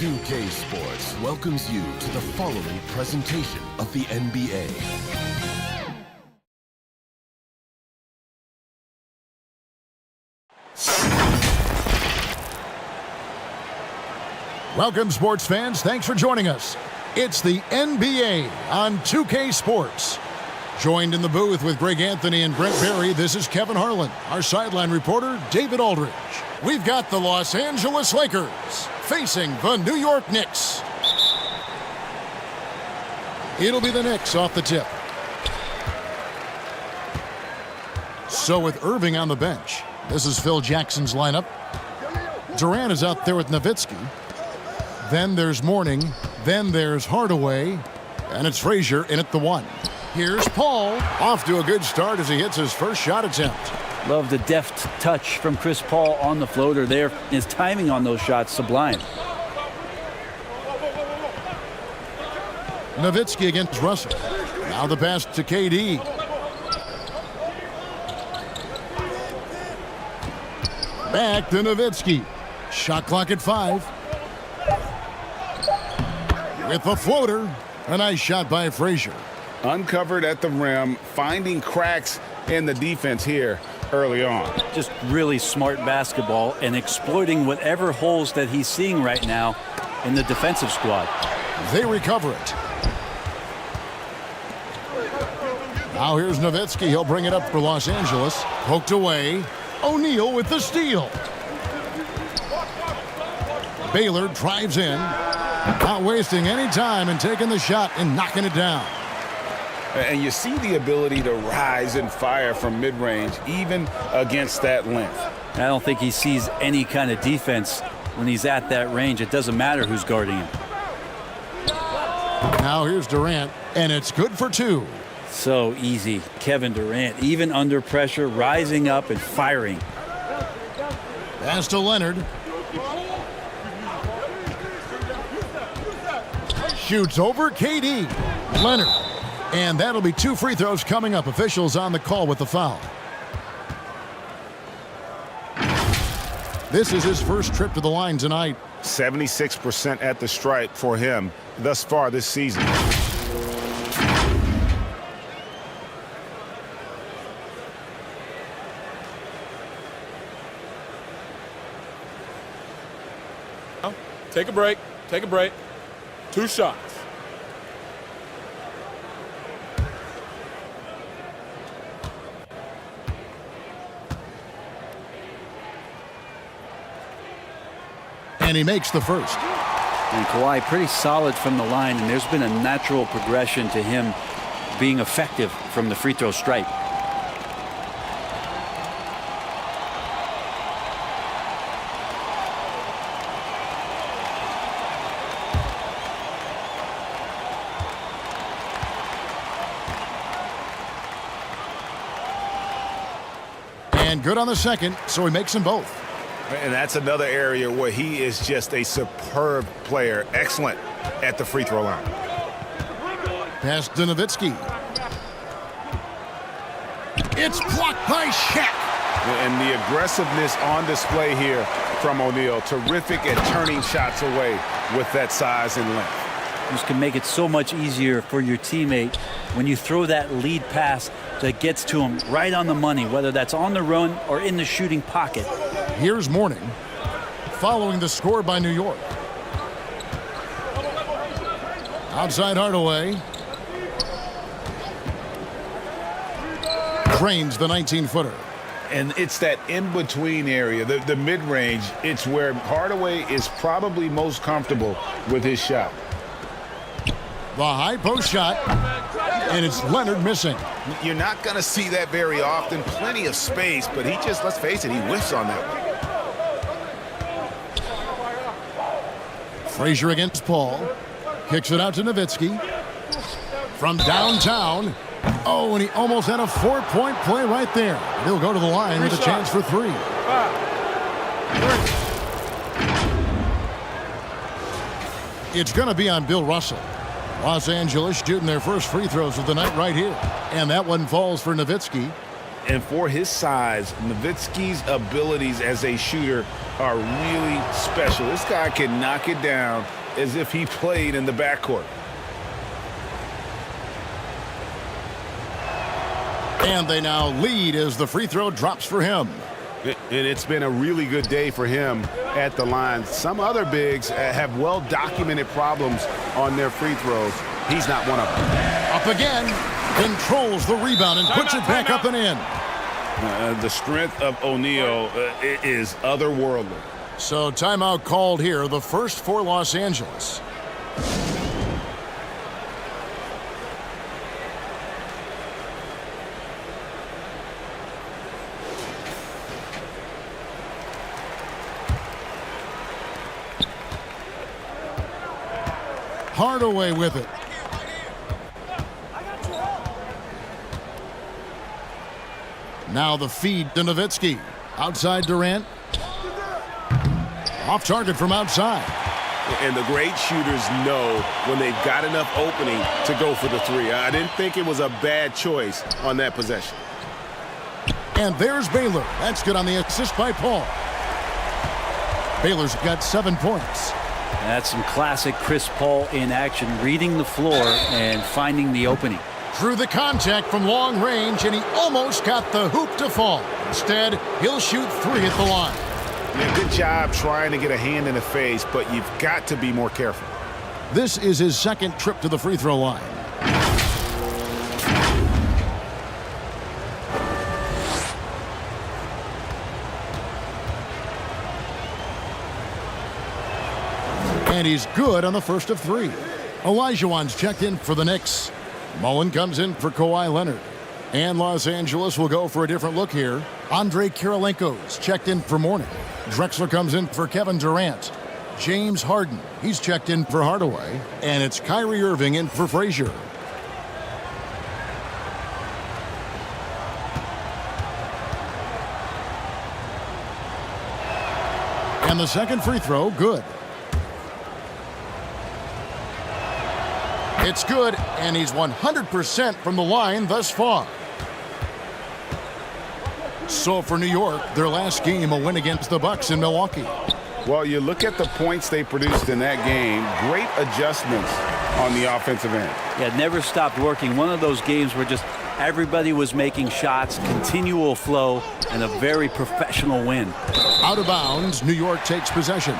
2K Sports welcomes you to the following presentation of the NBA. Welcome, sports fans. Thanks for joining us. It's the NBA on 2K Sports. Joined in the booth with Greg Anthony and Brent Barry, this is Kevin Harlan. Our sideline reporter, David Aldridge. We've got the Los Angeles Lakers facing the New York Knicks. It'll be the Knicks off the tip. So with Irving on the bench, this is Phil Jackson's lineup. Durant is out there with Nowitzki. Then there's Mourning. Then there's Hardaway. And it's Frazier in at the one. Here's Paul. Off to a good start as he hits his first shot attempt. Love the deft touch from Chris Paul on the floater there. His timing on those shots, sublime. Nowitzki against Russell. Now the pass to KD. Back to Nowitzki. Shot clock at 5. With the floater. A nice shot by Frazier. Uncovered at the rim, finding cracks in the defense here early on. Just really smart basketball and exploiting whatever holes that he's seeing right now in the defensive squad. They recover it. Now here's Nowitzki. He'll bring it up for Los Angeles. Poked away. O'Neal with the steal. Baylor drives in. Not wasting any time and taking the shot and knocking it down. And you see the ability to rise and fire from mid-range, even against that length. I don't think he sees any kind of defense when he's at that range. It doesn't matter who's guarding him. Now here's Durant, and it's good for 2. So easy. Kevin Durant, even under pressure, rising up and firing. Pass to Leonard. Shoots over KD. Leonard. And that'll be 2 free throws coming up. Officials on the call with the foul. This is his first trip to the line tonight. 76% at the stripe for him thus far this season. Take a break. Take a break. 2 shots. And he makes the first. And Kawhi pretty solid from the line, and there's been a natural progression to him being effective from the free throw stripe. And good on the second, so he makes them both. And that's another area where he is just a superb player. Excellent at the free throw line. Pass to Nowitzki. It's blocked by Shaq. And the aggressiveness on display here from O'Neal. Terrific at turning shots away with that size and length. This can make it so much easier for your teammate when you throw that lead pass that gets to him right on the money, whether that's on the run or in the shooting pocket. Here's Mourning, following the score by New York. Outside Hardaway. Drains the 19-footer. And it's that in-between area, the mid-range. It's where Hardaway is probably most comfortable with his shot. The high post shot, and it's Leonard missing. You're not going to see that very often. Plenty of space, but he just, let's face it, he whiffs on that one. Frazier against Paul. Kicks it out to Nowitzki. From downtown. Oh, and he almost had a 4-point play right there. He'll go to the line with a chance for 3. It's going to be on Bill Russell. Los Angeles shooting their first free throws of the night right here. And that one falls for Nowitzki. And for his size, Nowitzki's abilities as a shooter are really special. This guy can knock it down as if he played in the backcourt. And they now lead as the free throw drops for him. And it's been a really good day for him at the line. Some other bigs have well-documented problems on their free throws. He's not one of them. Up again. Controls the rebound and puts it back up and in. The strength of O'Neal is otherworldly. So timeout called here, the first for Los Angeles. Hardaway with it. Now the feed to Nowitzki. Outside Durant. Off target from outside. And the great shooters know when they've got enough opening to go for the 3. I didn't think it was a bad choice on that possession. And there's Baylor. That's good on the assist by Paul. Baylor's got 7 points. That's some classic Chris Paul in action, reading the floor and finding the opening. Through the contact from long range, and he almost got the hoop to fall. Instead, he'll shoot 3 at the line. Yeah, good job trying to get a hand in the face, but you've got to be more careful. This is his second trip to the free throw line. And he's good on the first of 3. Olajuwon's checked in for the Knicks. Mullen comes in for Kawhi Leonard. And Los Angeles will go for a different look here. Andre Kirilenko's checked in for Mourning. Drexler comes in for Kevin Durant. James Harden, he's checked in for Hardaway. And it's Kyrie Irving in for Frazier. And the second free throw, good. It's good, and he's 100% from the line thus far. So for New York, their last game, a win against the Bucks in Milwaukee. Well, you look at the points they produced in that game, great adjustments on the offensive end. Yeah, never stopped working. One of those games where just everybody was making shots, continual flow, and a very professional win. Out of bounds, New York takes possession.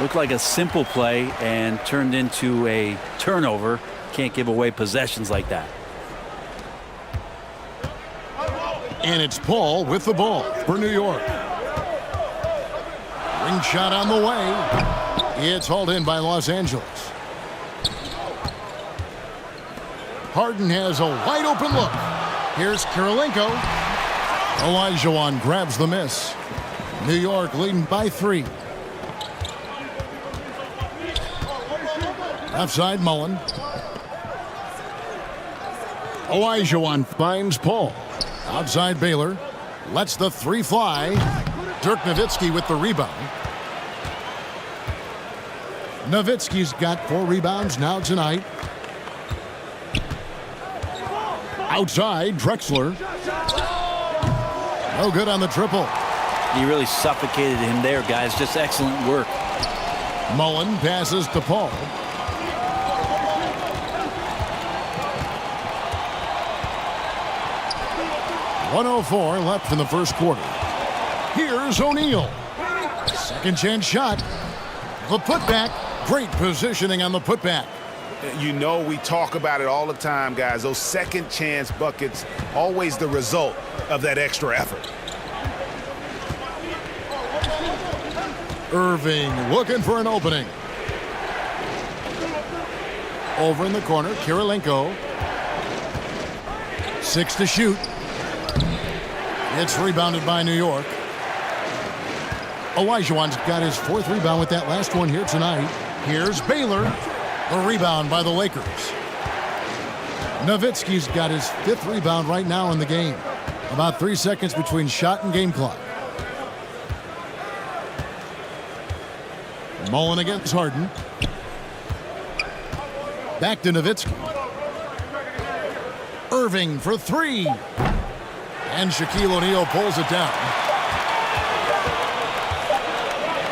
Looked like a simple play and turned into a turnover. Can't give away possessions like that. And it's Paul with the ball for New York. Ring shot on the way. It's hauled in by Los Angeles. Harden has a wide open look. Here's Kirilenko. Olajuwon grabs the miss. New York leading by 3. Outside Mullen. Olajuwon finds Paul. Outside Baylor. Lets the 3 fly. Dirk Nowitzki with the rebound. Nowitzki's got 4 rebounds now tonight. Outside, Drexler. No good on the triple. He really suffocated him there, guys. Just excellent work. Mullen passes to Paul. .104 left in the first quarter. Here's O'Neal. Second chance shot. The putback. Great positioning on the putback. You know, we talk about it all the time, guys. Those second chance buckets, always the result of that extra effort. Irving looking for an opening. Over in the corner, Kirilenko. 6 to shoot. It's rebounded by New York. Olajuwon's got his 4th rebound with that last one here tonight. Here's Baylor. The rebound by the Lakers. Nowitzki's got his 5th rebound right now in the game. About 3 seconds between shot and game clock. Mullen against Harden. Back to Nowitzki. Irving for 3. And Shaquille O'Neal pulls it down.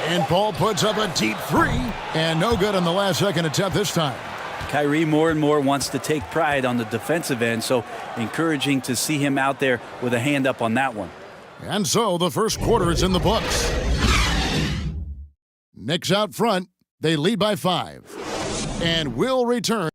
And Paul puts up a deep 3. And no good on the last second attempt this time. Kyrie more and more wants to take pride on the defensive end, so encouraging to see him out there with a hand up on that one. And so the first quarter is in the books. Knicks out front. They lead by 5. And will return.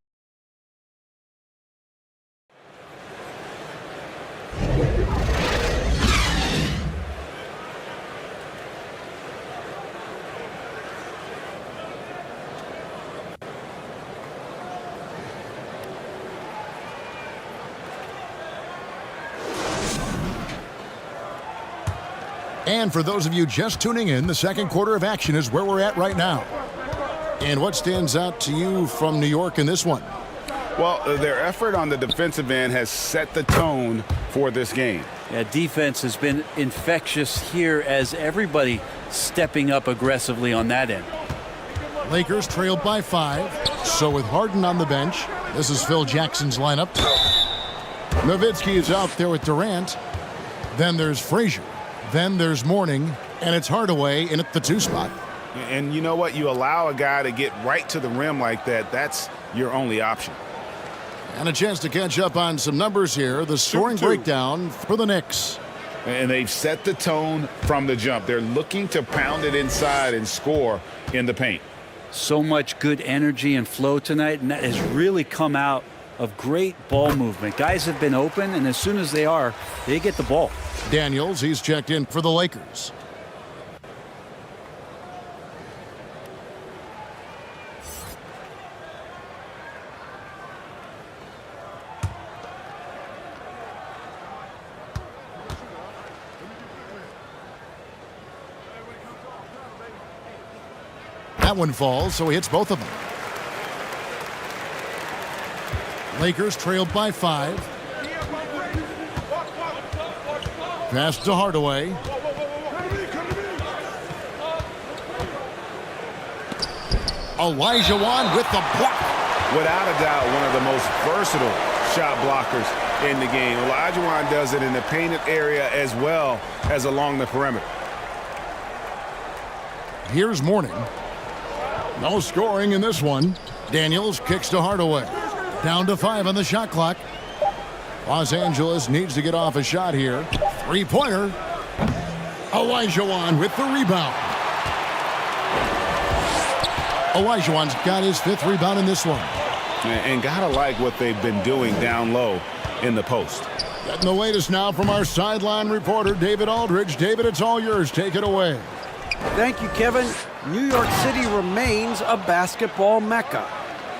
And for those of you just tuning in, the second quarter of action is where we're at right now. And what stands out to you from New York in this one? Well, their effort on the defensive end has set the tone for this game. Yeah, defense has been infectious here as everybody stepping up aggressively on that end. Lakers trailed by 5. So with Harden on the bench, this is Phil Jackson's lineup. Nowitzki is out there with Durant. Then there's Frazier. Then there's Mourning, and it's Hardaway in at the 2 spot. And you know what? You allow a guy to get right to the rim like that, that's your only option. And a chance to catch up on some numbers here. The scoring breakdown for the Knicks. And they've set the tone from the jump. They're looking to pound it inside and score in the paint. So much good energy and flow tonight, and that has really come out of great ball movement. Guys have been open, and as soon as they are, they get the ball. Daniels, he's checked in for the Lakers. That one falls, so he hits both of them. Lakers trailed by 5. Pass to Hardaway. Olajuwon with the block. Without a doubt, one of the most versatile shot blockers in the game. Olajuwon does it in the painted area as well as along the perimeter. Here's Mourning. No scoring in this one. Daniels kicks to Hardaway. Down to 5 on the shot clock. Los Angeles needs to get off a shot here. 3-pointer. Olajuwon with the rebound. Olajuwon's got his 5th rebound in this one. And gotta like what they've been doing down low in the post. Getting the latest now from our sideline reporter, David Aldridge. David, it's all yours. Take it away. Thank you, Kevin. New York City remains a basketball mecca.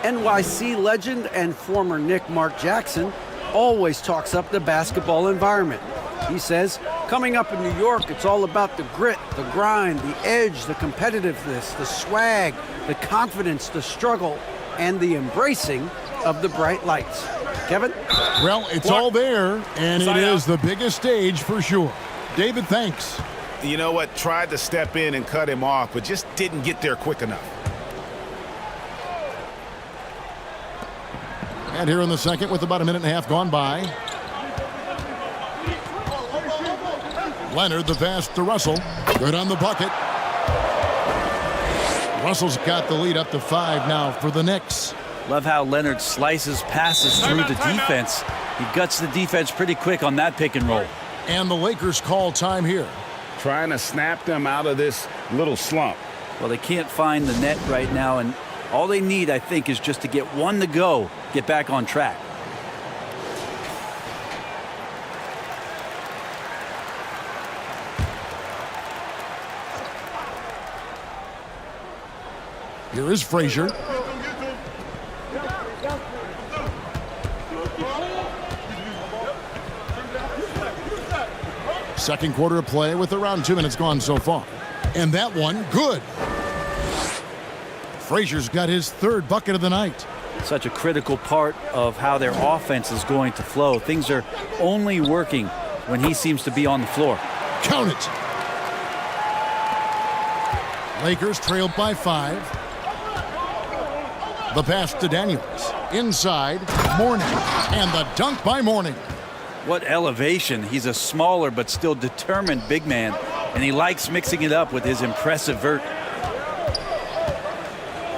NYC legend and former Knick Mark Jackson always talks up the basketball environment. He says, coming up in New York, it's all about the grit, the grind, the edge, the competitiveness, the swag, the confidence, the struggle, and the embracing of the bright lights. Kevin? Well, it's all there, and it is the biggest stage for sure. David, thanks. You know what? Tried to step in and cut him off, but just didn't get there quick enough. And here in the second with about a minute and a half gone by. Leonard, the pass to Russell. Good on the bucket. Russell's got the lead up to 5 now for the Knicks. Love how Leonard slices passes through the defense. He guts the defense pretty quick on that pick and roll. And the Lakers call time here. Trying to snap them out of this little slump. Well, they can't find the net right now, and all they need, I think, is just to get one to go, get back on track. Here is Frazier. Second quarter of play with around 2 minutes gone so far. And that one, good. Frazier's got his third bucket of the night. Such a critical part of how their offense is going to flow. Things are only working when he seems to be on the floor. Count it. Lakers trailed by 5. The pass to Daniels. Inside, Mourning. And the dunk by Mourning. What elevation. He's a smaller but still determined big man, and he likes mixing it up with his impressive vert.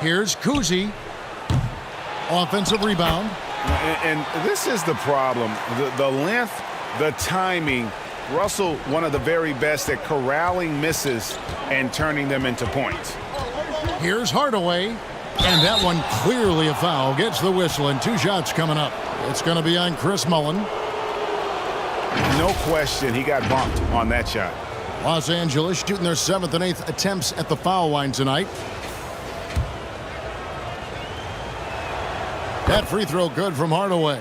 Here's Kuzi. Offensive rebound. And this is the problem. The length, the timing. Russell, one of the very best at corralling misses and turning them into points. Here's Hardaway. And that one clearly a foul. Gets the whistle, and 2 shots coming up. It's going to be on Chris Mullin. No question, he got bumped on that shot. Los Angeles shooting their 7th and 8th attempts at the foul line tonight. That free throw good from Hardaway.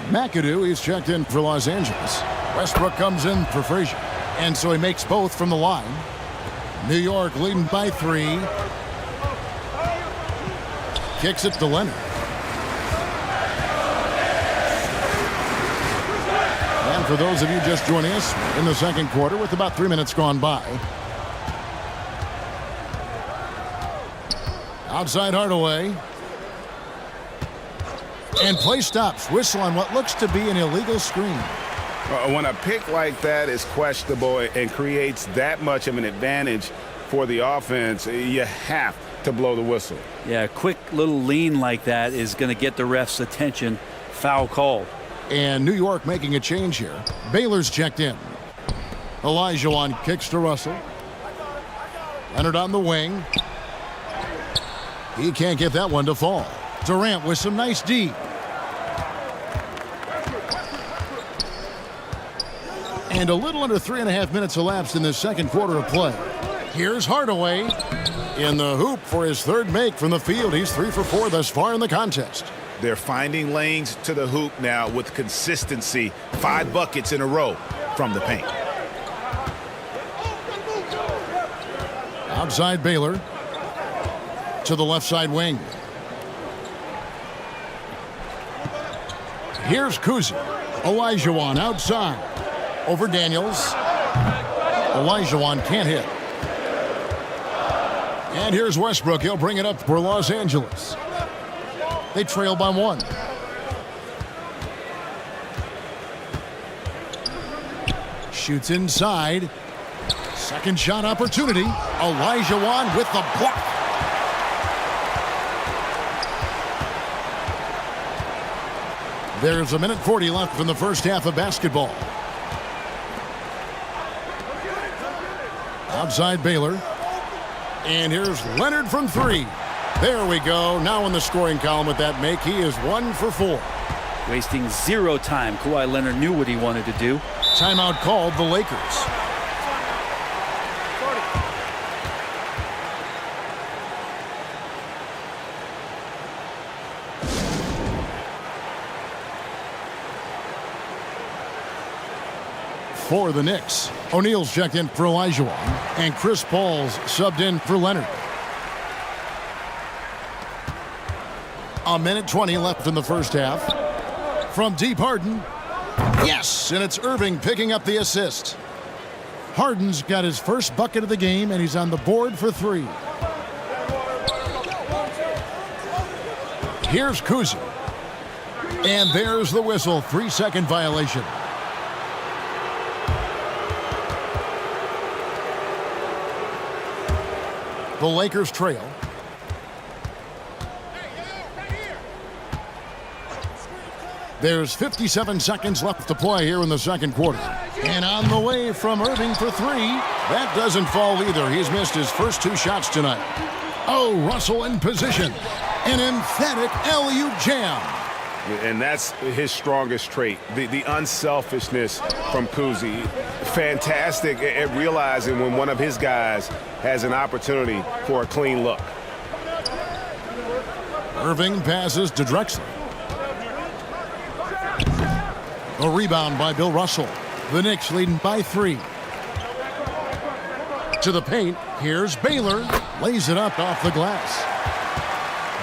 McAdoo, he's checked in for Los Angeles. Westbrook comes in for Frazier. And so he makes both from the line. New York leading by 3. Kicks it to Leonard. And for those of you just joining us in the second quarter with about 3 minutes gone by. Outside Hardaway. And play stops. Whistle on what looks to be an illegal screen. When a pick like that is questionable and creates that much of an advantage for the offense, you have to blow the whistle. Yeah, a quick little lean like that is going to get the ref's attention. Foul call. And New York making a change here. Baylor's checked in. Olajuwon kicks to Russell. Leonard on the wing. He can't get that one to fall. Durant with some nice D. And a little under 3.5 minutes elapsed in this second quarter of play. Here's Hardaway in the hoop for his third make from the field. He's 3 for 4 thus far in the contest. They're finding lanes to the hoop now with consistency. 5 buckets in a row from the paint. Outside Baylor to the left side wing. Here's Kuzi. Olajuwon outside. Over Daniels. Olajuwon can't hit. And here's Westbrook. He'll bring it up for Los Angeles. They trail by 1. Shoots inside. Second shot opportunity. Olajuwon with the block. There's 1:40 left in the first half of basketball. Outside Baylor. And here's Leonard from 3. There we go. Now in the scoring column with that make, he is 1 for 4. Wasting 0 time. Kawhi Leonard knew what he wanted to do. Timeout called the Lakers. For the Knicks, O'Neal's checked in for Olajuwon, and Chris Paul's subbed in for Leonard. 1:20 left in the first half. From deep, Harden. Yes, and it's Irving picking up the assist. Harden's got his first bucket of the game, and he's on the board for 3. Here's Kuzi. And there's the whistle, 3-second violation. The Lakers trail. There's 57 seconds left to play here in the second quarter. And on the way from Irving for 3. That doesn't fall either. He's missed his first 2 shots tonight. Oh, Russell in position. An emphatic alley-oop jam. And that's his strongest trait, the unselfishness from Kuzi. Fantastic at realizing when one of his guys has an opportunity for a clean look. Irving passes to Drexler. A rebound by Bill Russell. The Knicks leading by 3. To the paint, here's Baylor. Lays it up off the glass.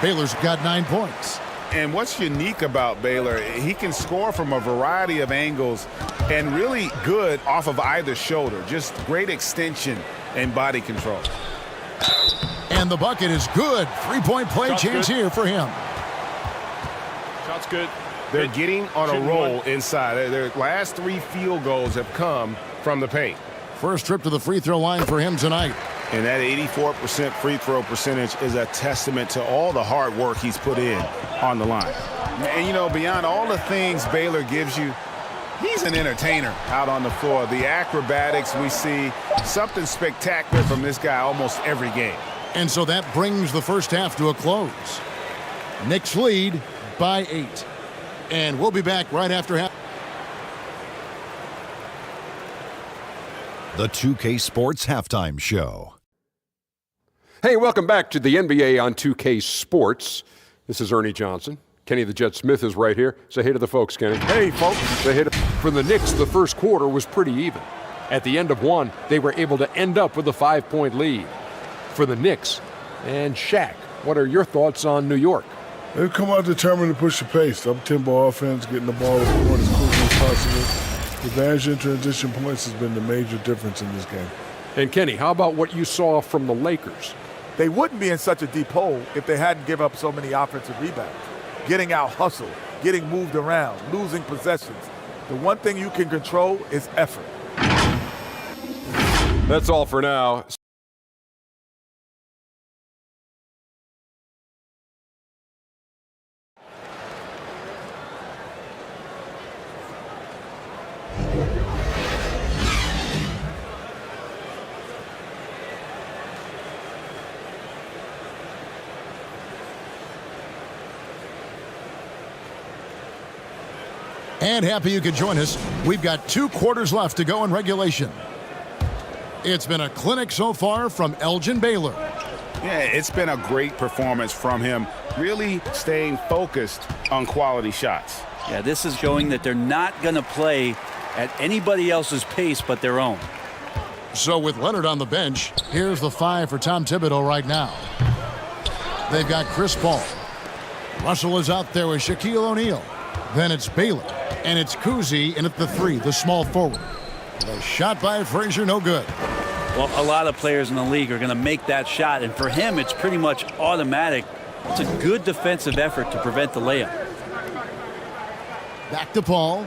Baylor's got 9 points. And what's unique about Baylor, he can score from a variety of angles and really good off of either shoulder. Just great extension and body control. And the bucket is good. 3-point play Shot's chance good. here for him. Shot's good. They're getting on a Shooting roll one. inside. Their last 3 field goals have come from the paint. First trip to the free throw line for him tonight. And that 84% free throw percentage is a testament to all the hard work he's put in on the line. And, you know, beyond all the things Baylor gives you, he's an entertainer out on the floor. The acrobatics we see, something spectacular from this guy almost every game. And so that brings the first half to a close. Knicks lead by 8. And we'll be back right after half. The 2K Sports Halftime Show. Hey, welcome back to the NBA on 2K Sports. This is Ernie Johnson. Kenny the Jet Smith is right here. Say hey to the folks, Kenny. Hey, folks. Say hey to... For the Knicks, the first quarter was pretty even. At the end of one, they were able to end up with a 5-point lead. For the Knicks and Shaq, what are your thoughts on New York? They've come out determined to push the pace. Up-tempo offense, getting the ball to the court as quickly as possible. Advantage in transition points has been the major difference in this game. And Kenny, how about what you saw from the Lakers? They wouldn't be in such a deep hole if they hadn't given up so many offensive rebounds. Getting out hustled, getting moved around, losing possessions. The one thing you can control is effort. That's all for now. And happy you could join us. We've got 2 quarters left to go in regulation. It's been a clinic so far from Elgin Baylor. Yeah, it's been a great performance from him, really staying focused on quality shots. Yeah, this is showing that they're not going to play at anybody else's pace but their own. So with Leonard on the bench, here's the 5 for Tom Thibodeau right now. They've got Chris Paul. Russell is out there with Shaquille O'Neal. Then it's Baylor. And it's Kuzi in at the 3, the small forward. The shot by Frazier, no good. Well, a lot of players in the league are going to make that shot, and for him, it's pretty much automatic. It's a good defensive effort to prevent the layup. Back to Paul.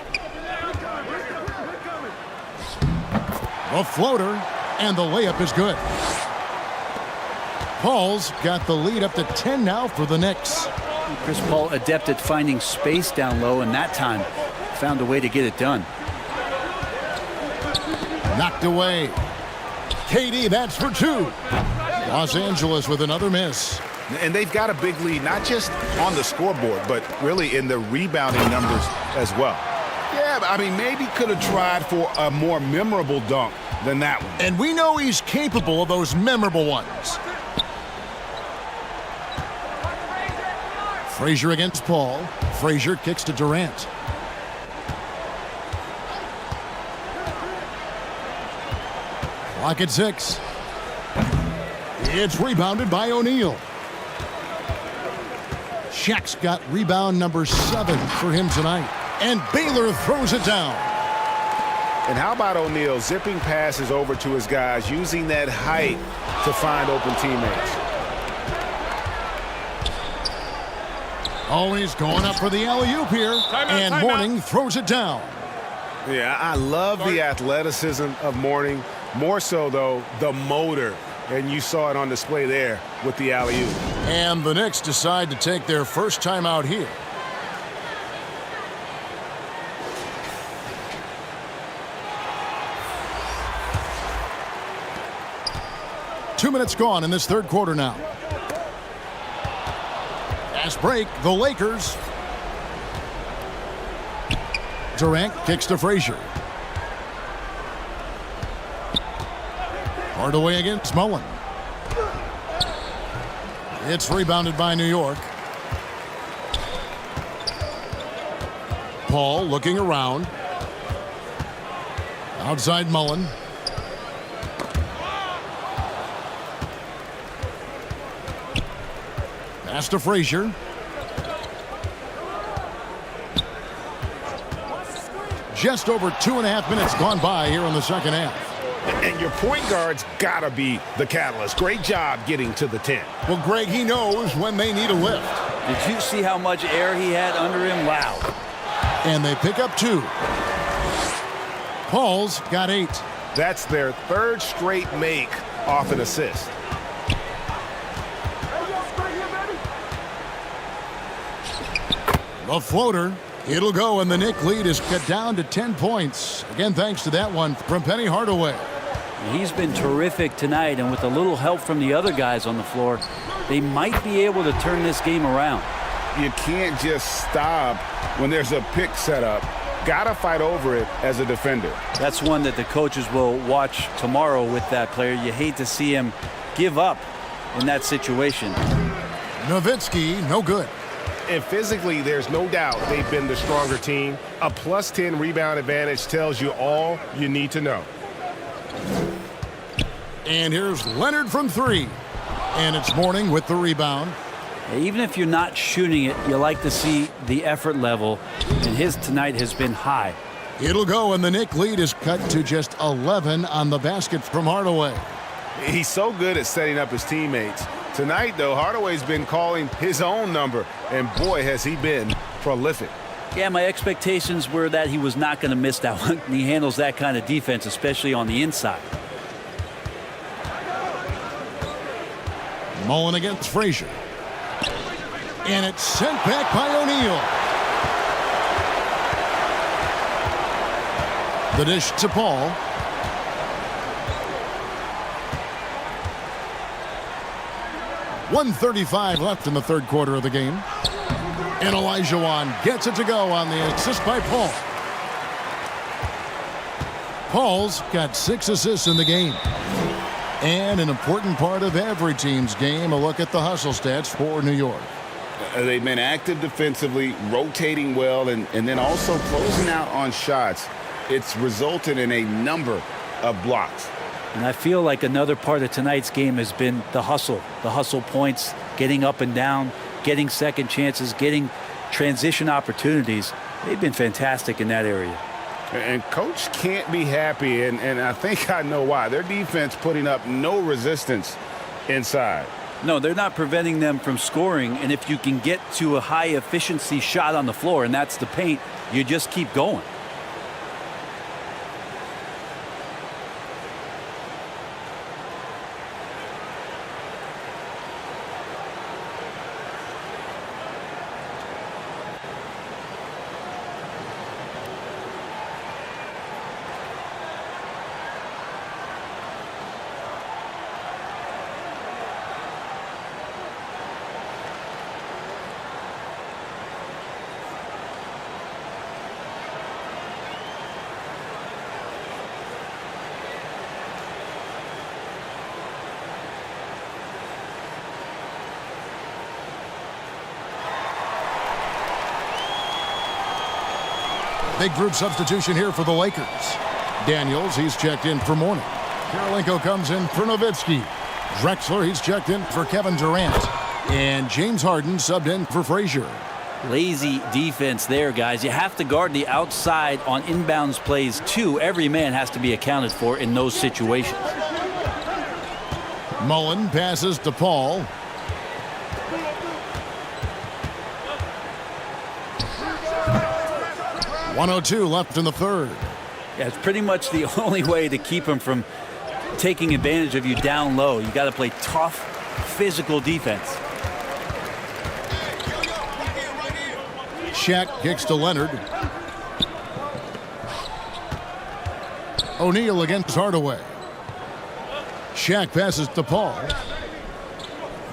A floater, and the layup is good. Paul's got the lead up to 10 now for the Knicks. Chris Paul adept at finding space down low, and that time found a way to get it done. Knocked away. KD, that's for 2. Los Angeles with another miss. And they've got a big lead, not just on the scoreboard, but really in the rebounding numbers as well. Yeah, I mean, maybe could have tried for a more memorable dunk than that one. And we know he's capable of those memorable ones. Frazier against Paul. Frazier kicks to Durant. Clock at 6. It's rebounded by O'Neal. Shaq's got rebound number 7 for him tonight. And Baylor throws it down. And how about O'Neal zipping passes over to his guys, using that height to find open teammates. Always going up for the alley-oop here. And Mourning throws it down. Yeah, I love the athleticism of Mourning. More so, though, the motor. And you saw it on display there with the alley-oop. And the Knicks decide to take their first time out here. Two minutes gone in this third quarter now. Fast break, the Lakers. Durant kicks to Frazier. Hardaway against Mullen. It's rebounded by New York. Paul looking around. Outside Mullen. Pass to Frazier. Just over 2.5 minutes gone by here in the second half. And your point guard's got to be the catalyst. Great job getting to the 10. Well, Greg, he knows when they need a lift. Did you see how much air he had under him? Wow. And they pick up 2. Paul's got 8. That's their 3rd straight make off an assist. The floater. It'll go, and the Knick lead is cut down to 10 points. Again, thanks to that one from Penny Hardaway. He's been terrific tonight, and with a little help from the other guys on the floor, they might be able to turn this game around. You can't just stop when there's a pick set up. Gotta fight over it as a defender. That's one that the coaches will watch tomorrow with that player. You hate to see him give up in that situation. Nowitzki, no good. And physically, there's no doubt they've been the stronger team. A plus 10 rebound advantage tells you all you need to know. And here's Leonard from 3. And it's Mourning with the rebound. Even if you're not shooting it, you like to see the effort level, and his tonight has been high. It'll go, and the Knick lead is cut to just 11 on the basket from Hardaway. He's so good at setting up his teammates. Tonight, though, Hardaway's been calling his own number, and boy, has he been prolific. Yeah, my expectations were that he was not going to miss that one. He handles that kind of defense, especially on the inside. Mullen against Frazier. And it's sent back by O'Neal. The dish to Paul. .135 left in the third quarter of the game. And Elijah Wan gets it to go on the assist by Paul. Paul's got 6 assists in the game. And an important part of every team's game, a look at the hustle stats for New York. They've been active defensively, rotating well, and then also closing out on shots. It's resulted in a number of blocks. And I feel like another part of tonight's game has been the hustle points, getting up and down, getting second chances, getting transition opportunities. They've been fantastic in that area. And Coach can't be happy, and I think I know why. Their defense putting up no resistance inside. No, they're not preventing them from scoring, and if you can get to a high-efficiency shot on the floor, and that's the paint, you just keep going. Big group substitution here for the Lakers. Daniels, he's checked in for Mourning. Karolinko comes in for Nowitzki. Drexler, he's checked in for Kevin Durant. And James Harden subbed in for Frazier. Lazy defense there, guys. You have to guard the outside on inbounds plays, too. Every man has to be accounted for in those situations. Mullen passes to Paul. .102 left in the third. Yeah, it's pretty much the only way to keep him from taking advantage of you down low. You got to play tough, physical defense. Shaq kicks to Leonard. O'Neal against Hardaway. Shaq passes to Paul.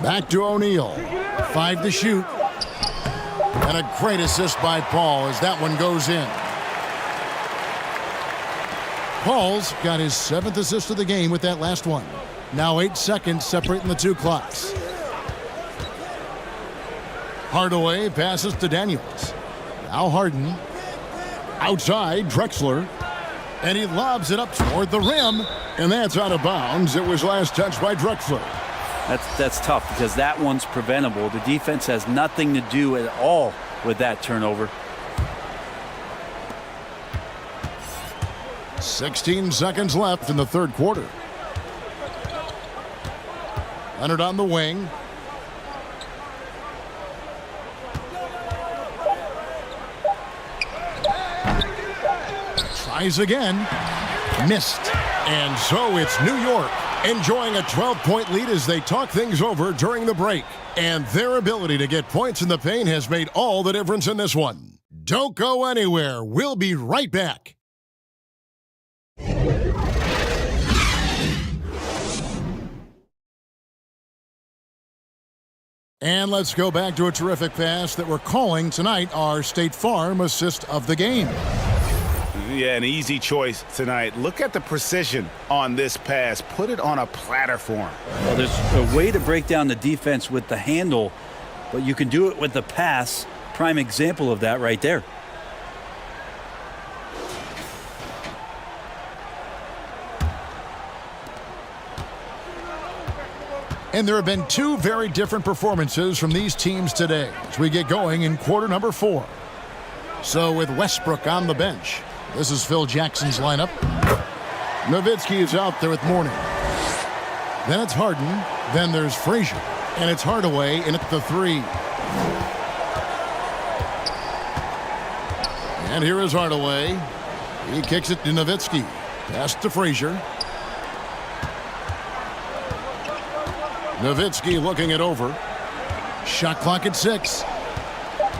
Back to O'Neal. 5 to shoot. And a great assist by Paul as that one goes in. Paul's got his 7th assist of the game with that last one. Now 8 seconds separating the two clocks. Hardaway passes to Daniels. Now Harden. Outside, Drexler. And he lobs it up toward the rim. And that's out of bounds. It was last touched by Drexler. That's tough because that one's preventable. The defense has nothing to do at all with that turnover. 16 seconds left in the third quarter. Leonard on the wing. Tries again. Missed. And so it's New York enjoying a 12-point lead as they talk things over during the break. And their ability to get points in the paint has made all the difference in this one. Don't go anywhere. We'll be right back. And let's go back to a terrific pass that we're calling tonight our State Farm assist of the game. Yeah, an easy choice tonight. Look at the precision on this pass. Put it on a platter for him. Well, there's a way to break down the defense with the handle, but you can do it with the pass. Prime example of that right there. And there have been two very different performances from these teams today as we get going in quarter number 4. So with Westbrook on the bench, this is Phil Jackson's lineup. Nowitzki is out there with Mourning. Then it's Harden. Then there's Frazier. And it's Hardaway in at the 3. And here is Hardaway. He kicks it to Nowitzki. Pass to Frazier. Nowitzki looking it over. Shot clock at 6.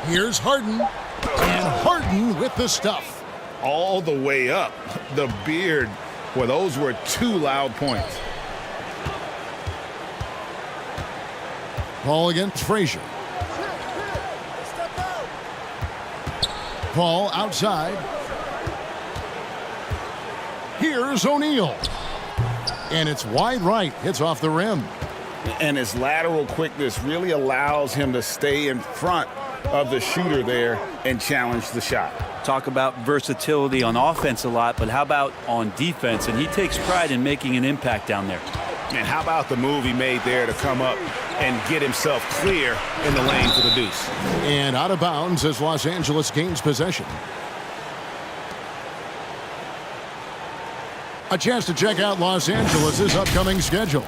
Here's Harden. And Harden with the stuff. All the way up. The beard. Well, those were 2 loud points. Paul against Frazier. Paul outside. Here's O'Neal. And it's wide right. It's off the rim. And his lateral quickness really allows him to stay in front of the shooter there and challenge the shot. Talk about versatility on offense a lot, but how about on defense? And he takes pride in making an impact down there. And how about the move he made there to come up and get himself clear in the lane for the deuce. And out of bounds as Los Angeles gains possession. A chance to check out Los Angeles' upcoming schedule.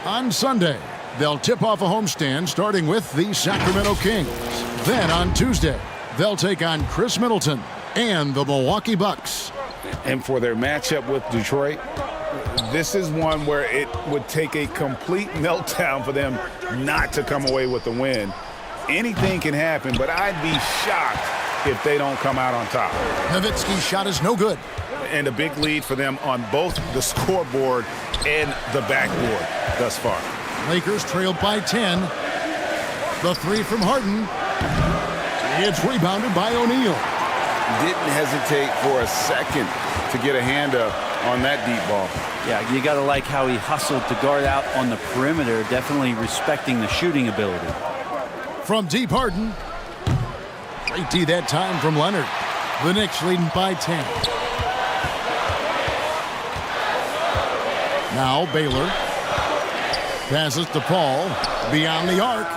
On Sunday, they'll tip off a homestand starting with the Sacramento Kings. Then on Tuesday, they'll take on Chris Middleton and the Milwaukee Bucks. And for their matchup with Detroit, this is one where it would take a complete meltdown for them not to come away with the win. Anything can happen, but I'd be shocked if they don't come out on top. Nowitzki's shot is no good. And a big lead for them on both the scoreboard and the backboard thus far. Lakers trailed by 10. The 3 from Harden. It's rebounded by O'Neal. Didn't hesitate for a second to get a hand up on that deep ball. Yeah, you got to like how he hustled to guard out on the perimeter, definitely respecting the shooting ability. From deep, Harden. Great D that time from Leonard. The Knicks leading by 10. Now Baylor. Passes to Paul. Beyond the arc.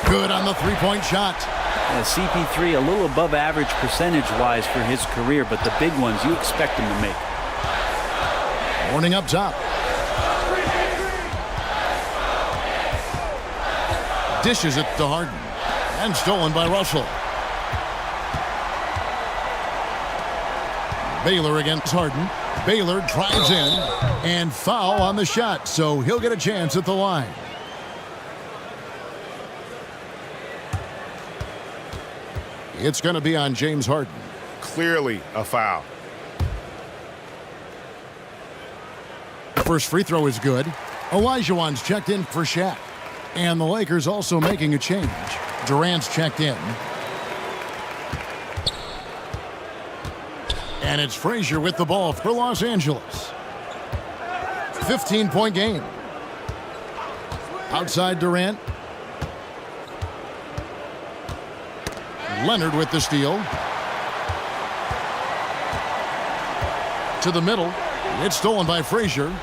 Good on the three-point shot. Yeah, CP3 a little above average percentage-wise for his career, but the big ones you expect him to make. Warning up top. Dishes it to Harden. And stolen by Russell. Baylor against Harden. Baylor drives in and foul on the shot, so he'll get a chance at the line. It's going to be on James Harden. Clearly a foul. First free throw is good. Olajuwon's checked in for Shaq. And the Lakers also making a change. Durant's checked in. And it's Frazier with the ball for Los Angeles. 15-point game. Outside Durant. Leonard with the steal. To the middle. It's stolen by Frazier.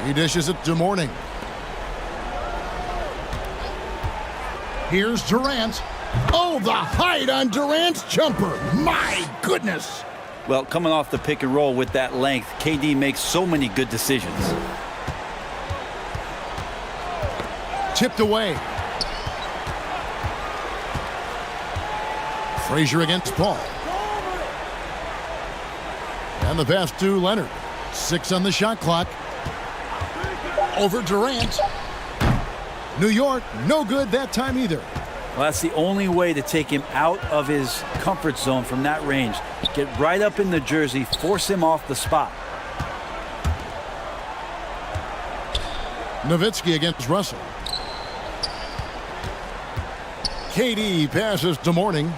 He dishes it to Mourning. Here's Durant. Oh, the height on Durant's jumper. My goodness. Well, coming off the pick and roll with that length, KD makes so many good decisions. Tipped away. Frazier against Paul. And the pass to Leonard. 6 on the shot clock. Over Durant. New York, no good that time either. Well, that's the only way to take him out of his comfort zone from that range. Get right up in the jersey, force him off the spot. Nowitzki against Russell. KD passes to Mourning.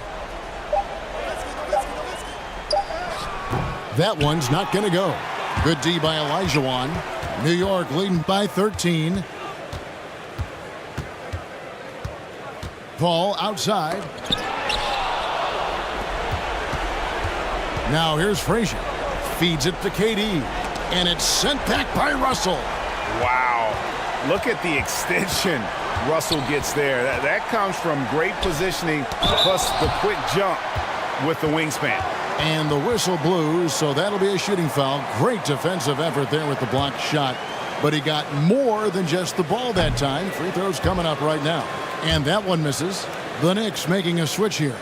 That one's not going to go. Good D by Elijah. New York leading by 13. Paul outside. Now here's Frazier. Feeds it to KD. And it's sent back by Russell. Wow. Look at the extension Russell gets there. That comes from great positioning plus the quick jump with the wingspan. And the whistle blew, so that'll be a shooting foul. Great defensive effort there with the blocked shot. But he got more than just the ball that time. Free throws coming up right now. And that one misses. The Knicks making a switch here.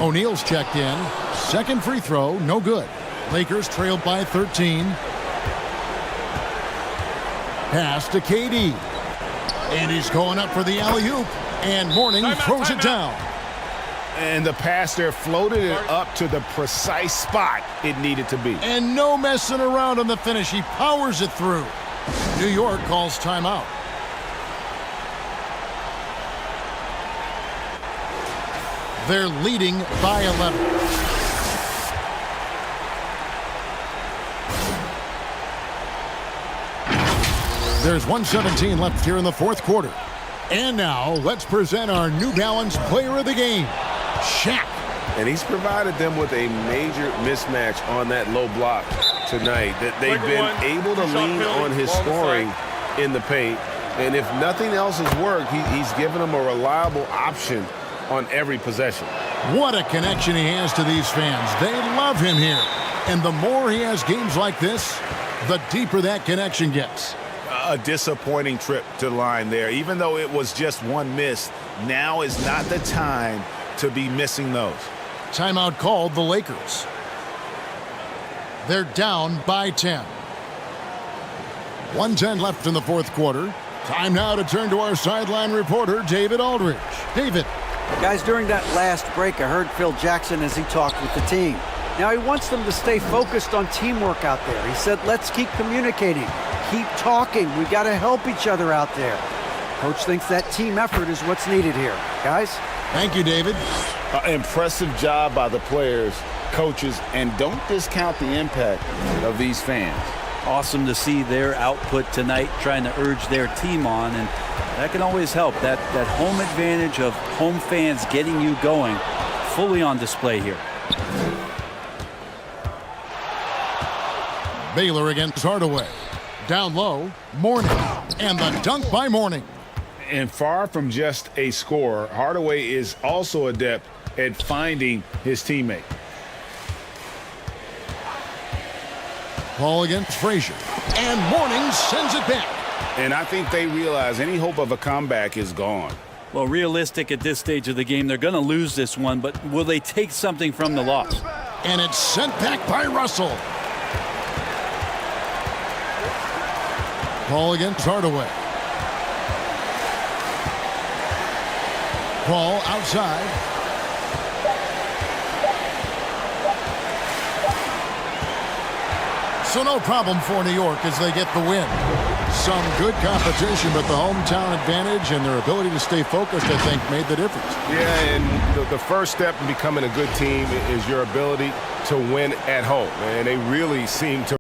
O'Neal's checked in. Second free throw, no good. Lakers trailed by 13. Pass to KD. And he's going up for the alley-oop. And Mourning throws it down. And the pass there floated it up to the precise spot it needed to be. And no messing around on the finish. He powers it through. New York calls timeout. They're leading by 11. There's 1:17 left here in the fourth quarter. And now let's present our New Balance player of the game, Shaq. And he's provided them with a major mismatch on that low block tonight. That they've been able to lean on his scoring in the paint. And if nothing else has worked, he's given them a reliable option on every possession. What a connection he has to these fans. They love him here. And the more he has games like this, the deeper that connection gets. A disappointing trip to the line there. Even though it was just one miss, now is not the time to be missing those. Timeout called the Lakers. They're down by 10. 1:10 left in the fourth quarter. Time now to turn to our sideline reporter, David Aldridge. David. Guys, during that last break, I heard Phil Jackson as he talked with the team. Now, he wants them to stay focused on teamwork out there. He said, let's keep communicating, keep talking. We got to help each other out there. Coach thinks that team effort is what's needed here. Guys? Thank you, David. Impressive job by the players, coaches, and don't discount the impact of these fans. Awesome to see their output tonight, trying to urge their team on, and that can always help. That home advantage of home fans getting you going, fully on display here. Baylor against Hardaway. Down low, Mourning. And the dunk by Mourning. And far from just a scorer, Hardaway is also adept at finding his teammate. Paul against Frazier. And Mourning sends it back. And I think they realize any hope of a comeback is gone. Well, realistic at this stage of the game, they're going to lose this one, but will they take something from the loss? And it's sent back by Russell. Paul against Hardaway. Paul outside. So no problem for New York as they get the win. Some good competition, but the hometown advantage and their ability to stay focused, I think, made the difference. Yeah, and the first step in becoming a good team is your ability to win at home. And they really seem to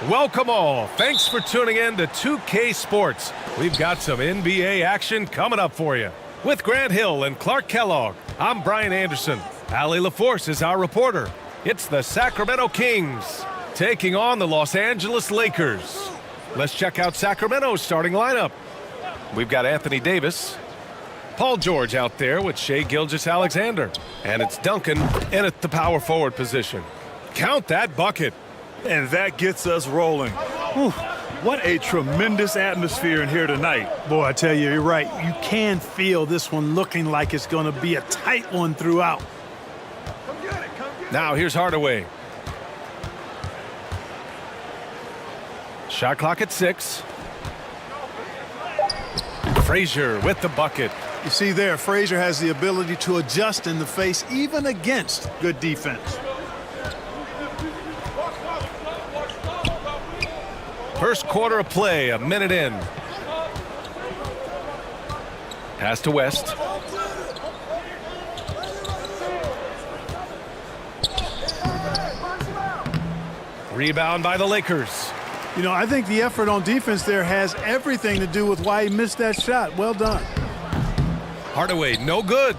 Welcome all. Thanks for tuning in to 2K Sports. We've got some NBA action coming up for you. With Grant Hill and Clark Kellogg, I'm Brian Anderson. Allie LaForce is our reporter. It's the Sacramento Kings taking on the Los Angeles Lakers. Let's check out Sacramento's starting lineup. We've got Anthony Davis, Paul George out there with Shai Gilgeous-Alexander, and it's Duncan in at the power forward position. Count that bucket. And that gets us rolling. Whew, what a tremendous atmosphere in here tonight. Boy, I tell you, you're right. You can feel this one looking like it's going to be a tight one throughout. Now here's Hardaway. Shot clock at 6. Frazier with the bucket. You see there, Frazier has the ability to adjust in the face even against good defense. First quarter of play, a minute in. Pass to West. Rebound by the Lakers. You know, I think the effort on defense there has everything to do with why he missed that shot. Well done. Hardaway, no good.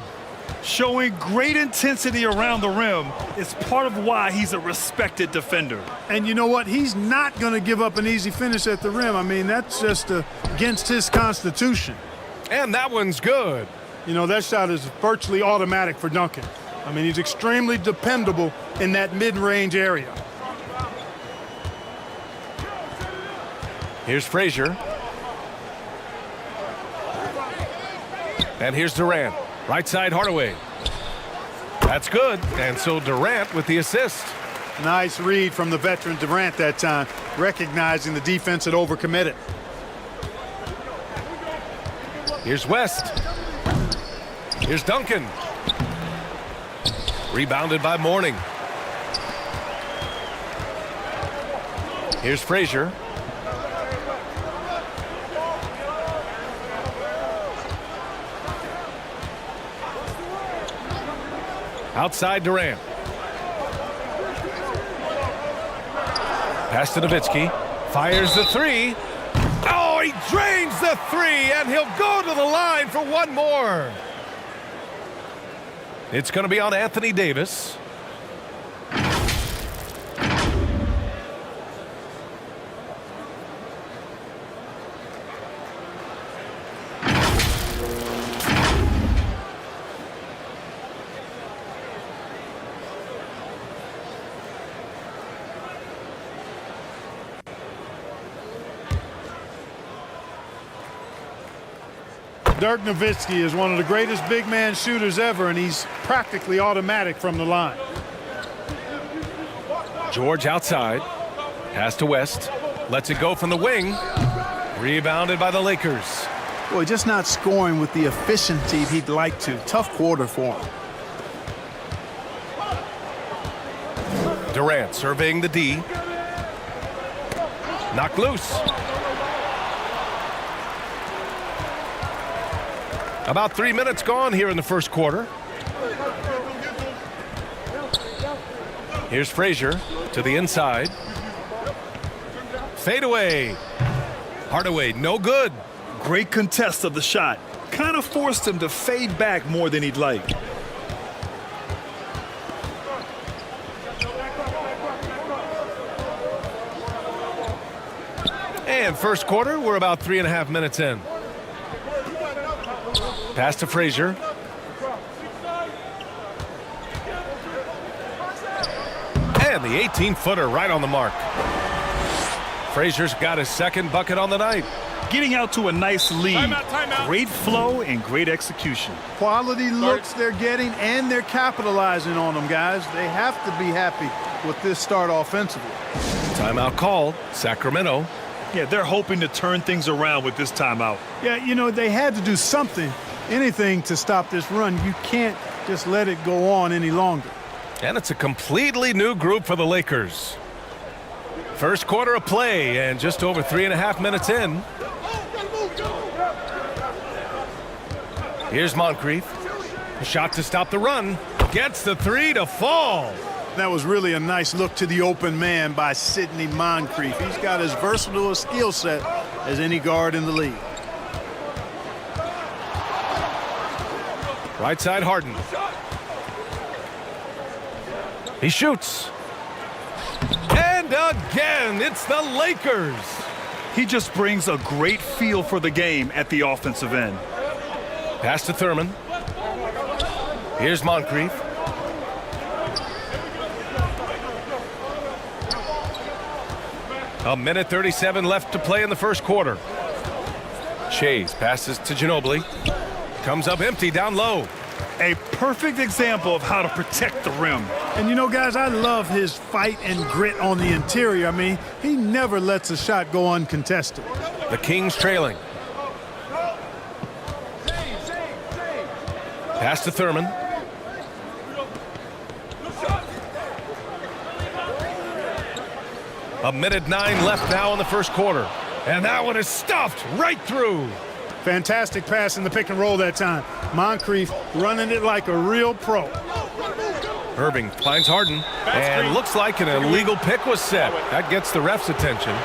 Showing great intensity around the rim is part of why he's a respected defender. And you know what? He's not going to give up an easy finish at the rim. I mean, that's just against his constitution. And that one's good. You know, that shot is virtually automatic for Duncan. I mean, he's extremely dependable in that mid-range area. Here's Frazier. And here's Durant. Right side, Hardaway. That's good. And so Durant with the assist. Nice read from the veteran Durant that time, recognizing the defense had overcommitted. Here's West. Here's Duncan. Rebounded by Mourning. Here's Frazier. Outside Durant. Pass to Nowitzki. Fires the 3. Oh, he drains the 3, and he'll go to the line for one more. It's going to be on Anthony Davis. Dirk Nowitzki is one of the greatest big man shooters ever, and he's practically automatic from the line. George outside. Pass to West. Lets it go from the wing. Rebounded by the Lakers. Boy, just not scoring with the efficiency he'd like to. Tough quarter for him. Durant surveying the D. Knocked loose. About 3 minutes gone here in the first quarter. Here's Frazier to the inside. Fade away. Hardaway, no good. Great contest of the shot. Kind of forced him to fade back more than he'd like. And first quarter, we're about 3.5 minutes in. Pass to Frazier. And the 18-footer right on the mark. Frazier's got his second bucket on the night. Getting out to a nice lead. Timeout. Great flow and great execution. Quality looks they're getting, and they're capitalizing on them, guys. They have to be happy with this start offensively. Timeout called. Sacramento. Yeah, they're hoping to turn things around with this timeout. Yeah, you know, they had to do something, anything to stop this run. You can't just let it go on any longer. And it's a completely new group for the Lakers. First quarter of play and just over 3.5 minutes in. Here's Moncrief. A shot to stop the run. Gets the 3 to fall. That was really a nice look to the open man by Sidney Moncrief. He's got as versatile a skill set as any guard in the league. Right side, Harden. He shoots. And again, it's the Lakers. He just brings a great feel for the game at the offensive end. Pass to Thurman. Here's Moncrief. A minute 37 left to play in the first quarter. Chase passes to Ginobili. Comes up empty down low. A perfect example of how to protect the rim. And you know, guys, I love his fight and grit on the interior. I mean, he never lets a shot go uncontested. The Kings trailing. Pass to Thurman. A minute 9 left now in the first quarter. And that one is stuffed right through. Fantastic pass in the pick and roll that time. Moncrief running it like a real pro. Irving finds Harden. And looks like an illegal pick was set. That gets the ref's attention.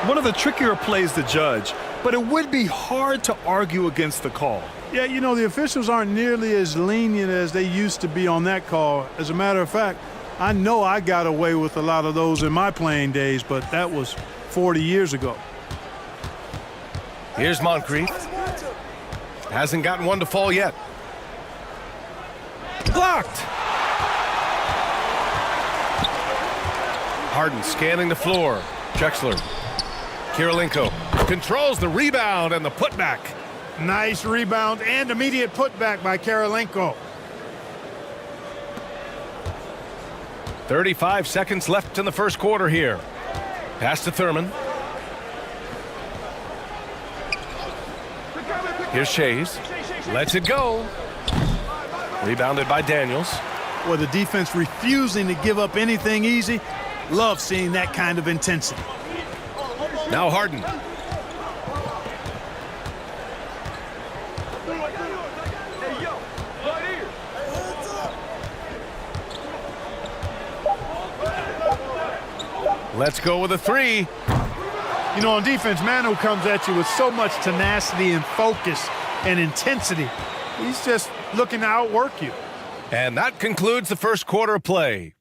One of the trickier plays to judge, but it would be hard to argue against the call. Yeah, you know, the officials aren't nearly as lenient as they used to be on that call. As a matter of fact, I know I got away with a lot of those in my playing days, but that was 40 years ago. Here's Moncrief. Hasn't gotten one to fall yet. Blocked. Harden scanning the floor. Drexler. Kirilenko controls the rebound and the putback. Nice rebound and immediate putback by Kirilenko. 35 seconds left in the first quarter here. Pass to Thurman. Here's Chase. Lets it go. Rebounded by Daniels. With the defense refusing to give up anything easy. Love seeing that kind of intensity. Now Harden. Let's go with a three. You know, on defense, Manu comes at you with so much tenacity and focus and intensity. He's just looking to outwork you. And that concludes the first quarter of play.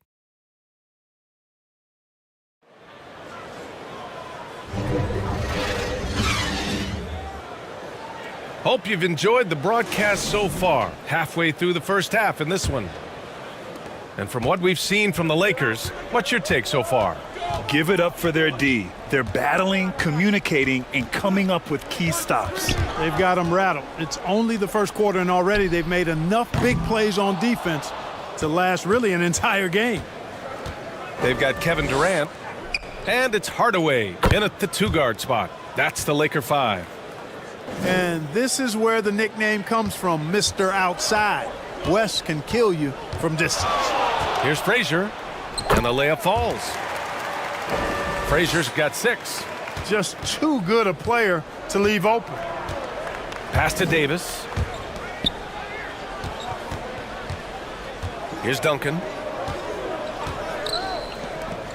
Hope you've enjoyed the broadcast so far. Halfway through the first half in this one. And from what we've seen from the Lakers, what's your take so far? Give it up for their D. They're battling, communicating, and coming up with key stops. They've got them rattled. It's only the first quarter, and already they've made enough big plays on defense to last really an entire game. They've got Kevin Durant, and it's Hardaway in at the two-guard spot. That's the Laker 5. And this is where the nickname comes from, Mr. Outside. West can kill you from distance. Here's Frazier, and the layup falls. Frazier's got 6. Just too good a player to leave open. Pass to Davis. Here's Duncan.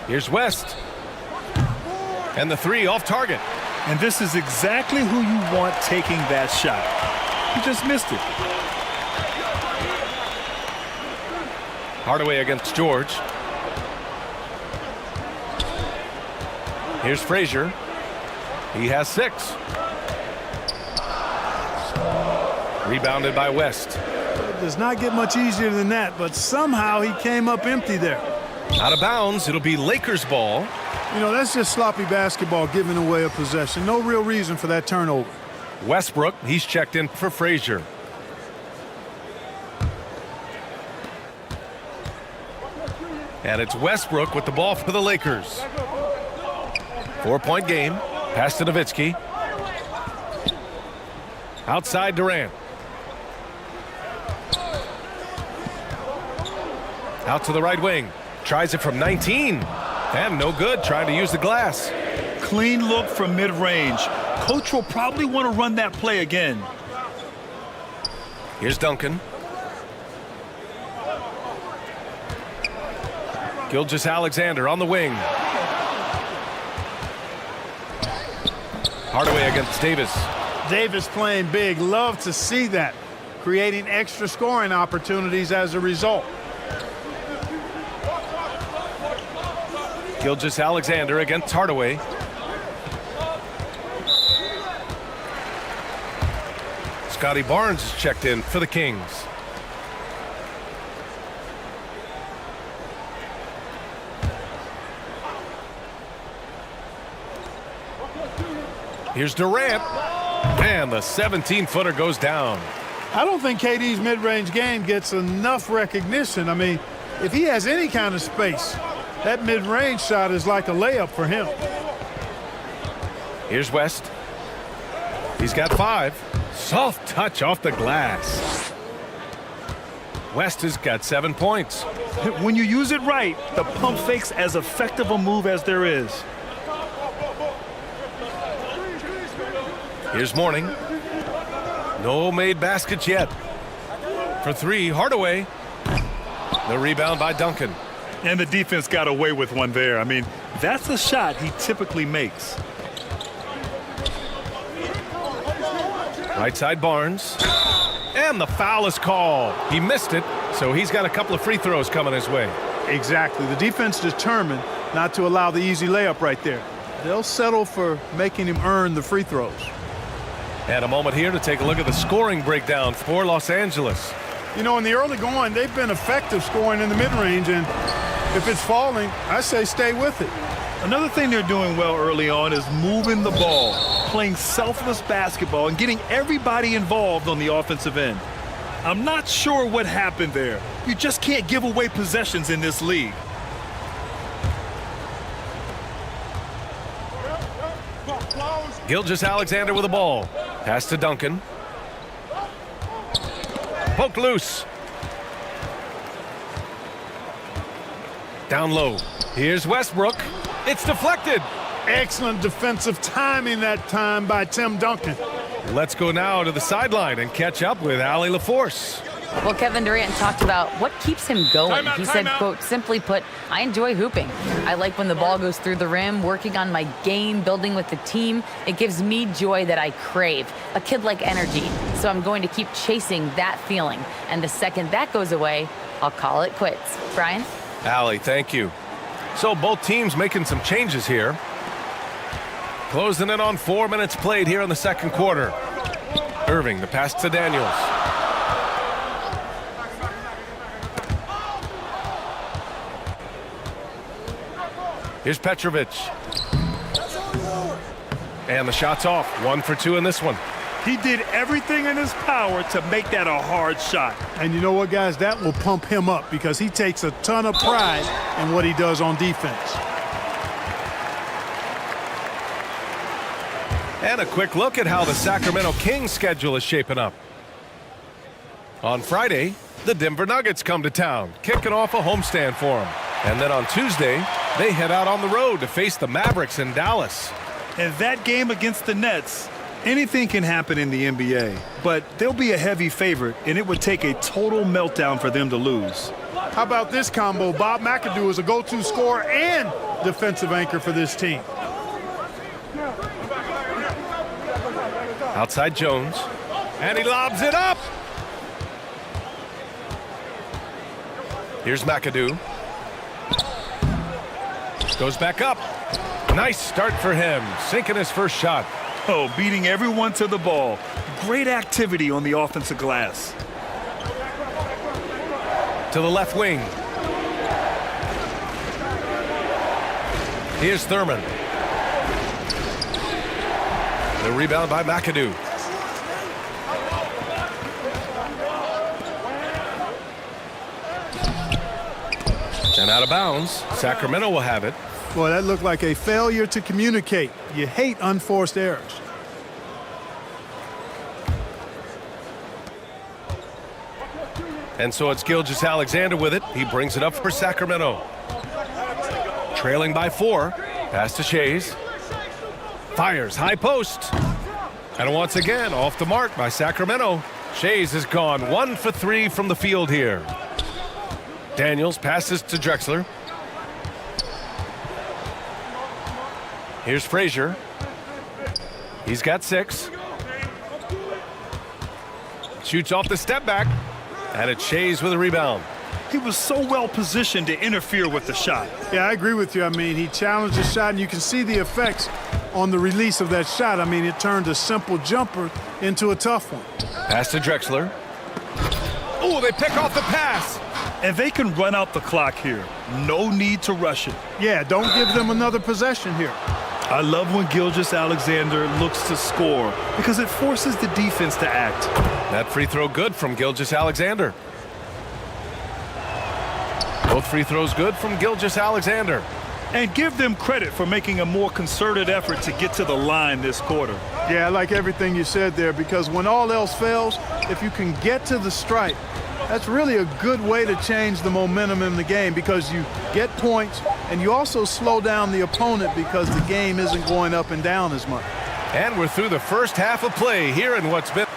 Here's West. And the three off target. And this is exactly who you want taking that shot. He just missed it. Hardaway against George. Here's Frazier. He has 6. Rebounded by West. It does not get much easier than that, but somehow he came up empty there. Out of bounds, it'll be Lakers ball. You know, that's just sloppy basketball giving away a possession. No real reason for that turnover. Westbrook, he's checked in for Frazier. And it's Westbrook with the ball for the Lakers. 4-point game. Pass to Nowitzki. Outside Durant. Out to the right wing. Tries it from 19. And no good. Trying to use the glass. Clean look from mid-range. Coach will probably want to run that play again. Here's Duncan. Gilgeous-Alexander on the wing. Hardaway against Davis. Davis playing big. Love to see that. Creating extra scoring opportunities as a result. Gilgeous-Alexander against Hardaway. Scotty Barnes is checked in for the Kings. Here's Durant. And the 17-footer goes down. I don't think KD's mid-range game gets enough recognition. I mean, if he has any kind of space, that mid-range shot is like a layup for him. Here's West. He's got 5. Soft touch off the glass. West has got 7 points. When you use it right, the pump fake's as effective a move as there is. Here's Mourning. No made baskets yet. For 3, Hardaway. The rebound by Duncan. And the defense got away with one there. I mean, that's a shot he typically makes. Right side Barnes. And the foul is called. He missed it, so he's got a couple of free throws coming his way. Exactly. The defense determined not to allow the easy layup right there. They'll settle for making him earn the free throws. And a moment here to take a look at the scoring breakdown for Los Angeles. You know, in the early going, they've been effective scoring in the mid-range, and if it's falling, I say stay with it. Another thing they're doing well early on is moving the ball, playing selfless basketball, and getting everybody involved on the offensive end. I'm not sure what happened there. You just can't give away possessions in this league. Gilgeous-Alexander with the ball. Pass to Duncan. Poke loose. Down low. Here's Westbrook. It's deflected. Excellent defensive timing that time by Tim Duncan. Let's go now to the sideline and catch up with Allie LaForce. Well, Kevin Durant talked about what keeps him going. He said, quote, simply put, I enjoy hooping. I like when the ball goes through the rim, working on my game, building with the team. It gives me joy that I crave, a kid-like energy. So I'm going to keep chasing that feeling. And the second that goes away, I'll call it quits. Brian? Allie, thank you. So both teams making some changes here. Closing in on 4 minutes played here in the second quarter. Irving, the pass to Daniels. Here's Petrovic. And the shot's off. 1 for 2 in this one. He did everything in his power to make that a hard shot. And you know what, guys? That will pump him up because he takes a ton of pride in what he does on defense. And a quick look at how the Sacramento Kings schedule is shaping up. On Friday, the Denver Nuggets come to town, kicking off a homestand for them. And then on Tuesday, they head out on the road to face the Mavericks in Dallas. And that game against the Nets, anything can happen in the NBA. But they'll be a heavy favorite, and it would take a total meltdown for them to lose. How about this combo? Bob McAdoo is a go-to scorer and defensive anchor for this team. Outside Jones. And he lobs it up. Here's McAdoo. Goes back up. Nice start for him. Sinking his first shot. Oh, beating everyone to the ball. Great activity on the offensive glass. To the left wing. Here's Thurman. The rebound by McAdoo. And out of bounds. Sacramento will have it. Boy, that looked like a failure to communicate. You hate unforced errors. And so it's Gilgeous-Alexander with it. He brings it up for Sacramento. Trailing by 4. Pass to Shays. Fires high post. And once again off the mark by Sacramento. Shays has gone 1 for 3 from the field here. Daniels passes to Drexler. Here's Frazier. He's got 6. Shoots off the step back. And it's Shays with a rebound. He was so well positioned to interfere with the shot. Yeah, I agree with you. I mean, he challenged the shot, and you can see the effects on the release of that shot. I mean, it turned a simple jumper into a tough one. Pass to Drexler. Oh, they pick off the pass. And they can run out the clock here. No need to rush it. Yeah, don't give them another possession here. I love when Gilgeous-Alexander looks to score because it forces the defense to act. That free throw good from Gilgeous-Alexander. Both free throws good from Gilgeous-Alexander. And give them credit for making a more concerted effort to get to the line this quarter. Yeah, I like everything you said there, because when all else fails, if you can get to the stripe, that's really a good way to change the momentum in the game, because you get points and you also slow down the opponent because the game isn't going up and down as much. And we're through the first half of play here in what's been.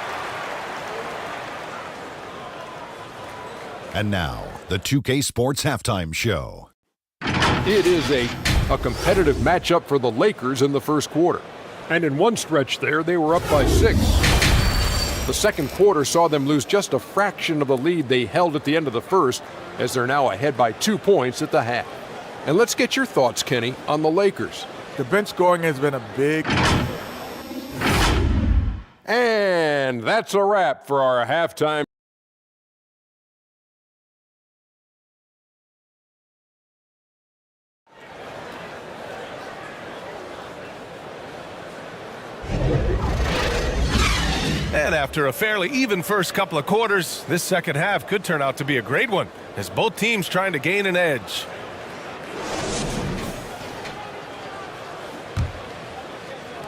And now, the 2K Sports Halftime Show. It is a competitive matchup for the Lakers in the first quarter. And in one stretch there, they were up by 6. The second quarter saw them lose just a fraction of the lead they held at the end of the first, as they're now ahead by 2 points at the half. And let's get your thoughts, Kenny, on the Lakers. The bench scoring has been a big... And that's a wrap for our halftime. And after a fairly even first couple of quarters, this second half could turn out to be a great one, as both teams trying to gain an edge.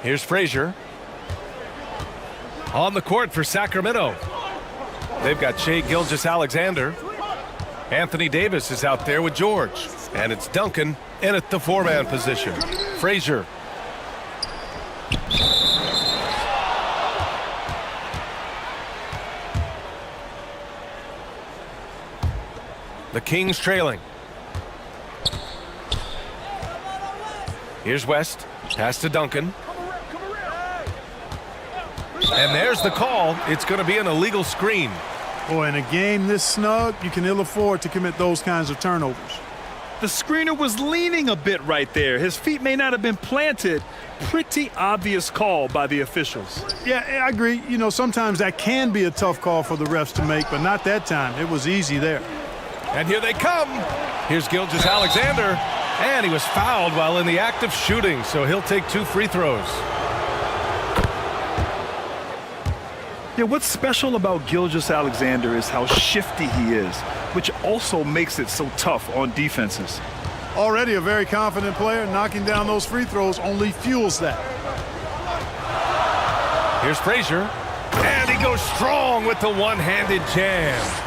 Here's Frazier. On the court for Sacramento. They've got Shai Gilgeous-Alexander. Anthony Davis is out there with George. And it's Duncan in at the 4-man position. Frazier. The Kings trailing. Here's West. Pass to Duncan. And there's the call. It's going to be an illegal screen. Boy, in a game this snug, you can ill afford to commit those kinds of turnovers. The screener was leaning a bit right there. His feet may not have been planted. Pretty obvious call by the officials. Yeah, I agree. You know, sometimes that can be a tough call for the refs to make, but not that time. It was easy there. And here they come. Here's Gilgeous-Alexander. And he was fouled while in the act of shooting, so he'll take 2 free throws. Yeah, what's special about Gilgeous-Alexander is how shifty he is, which also makes it so tough on defenses. Already a very confident player. Knocking down those free throws only fuels that. Here's Frazier. And he goes strong with the one-handed jam.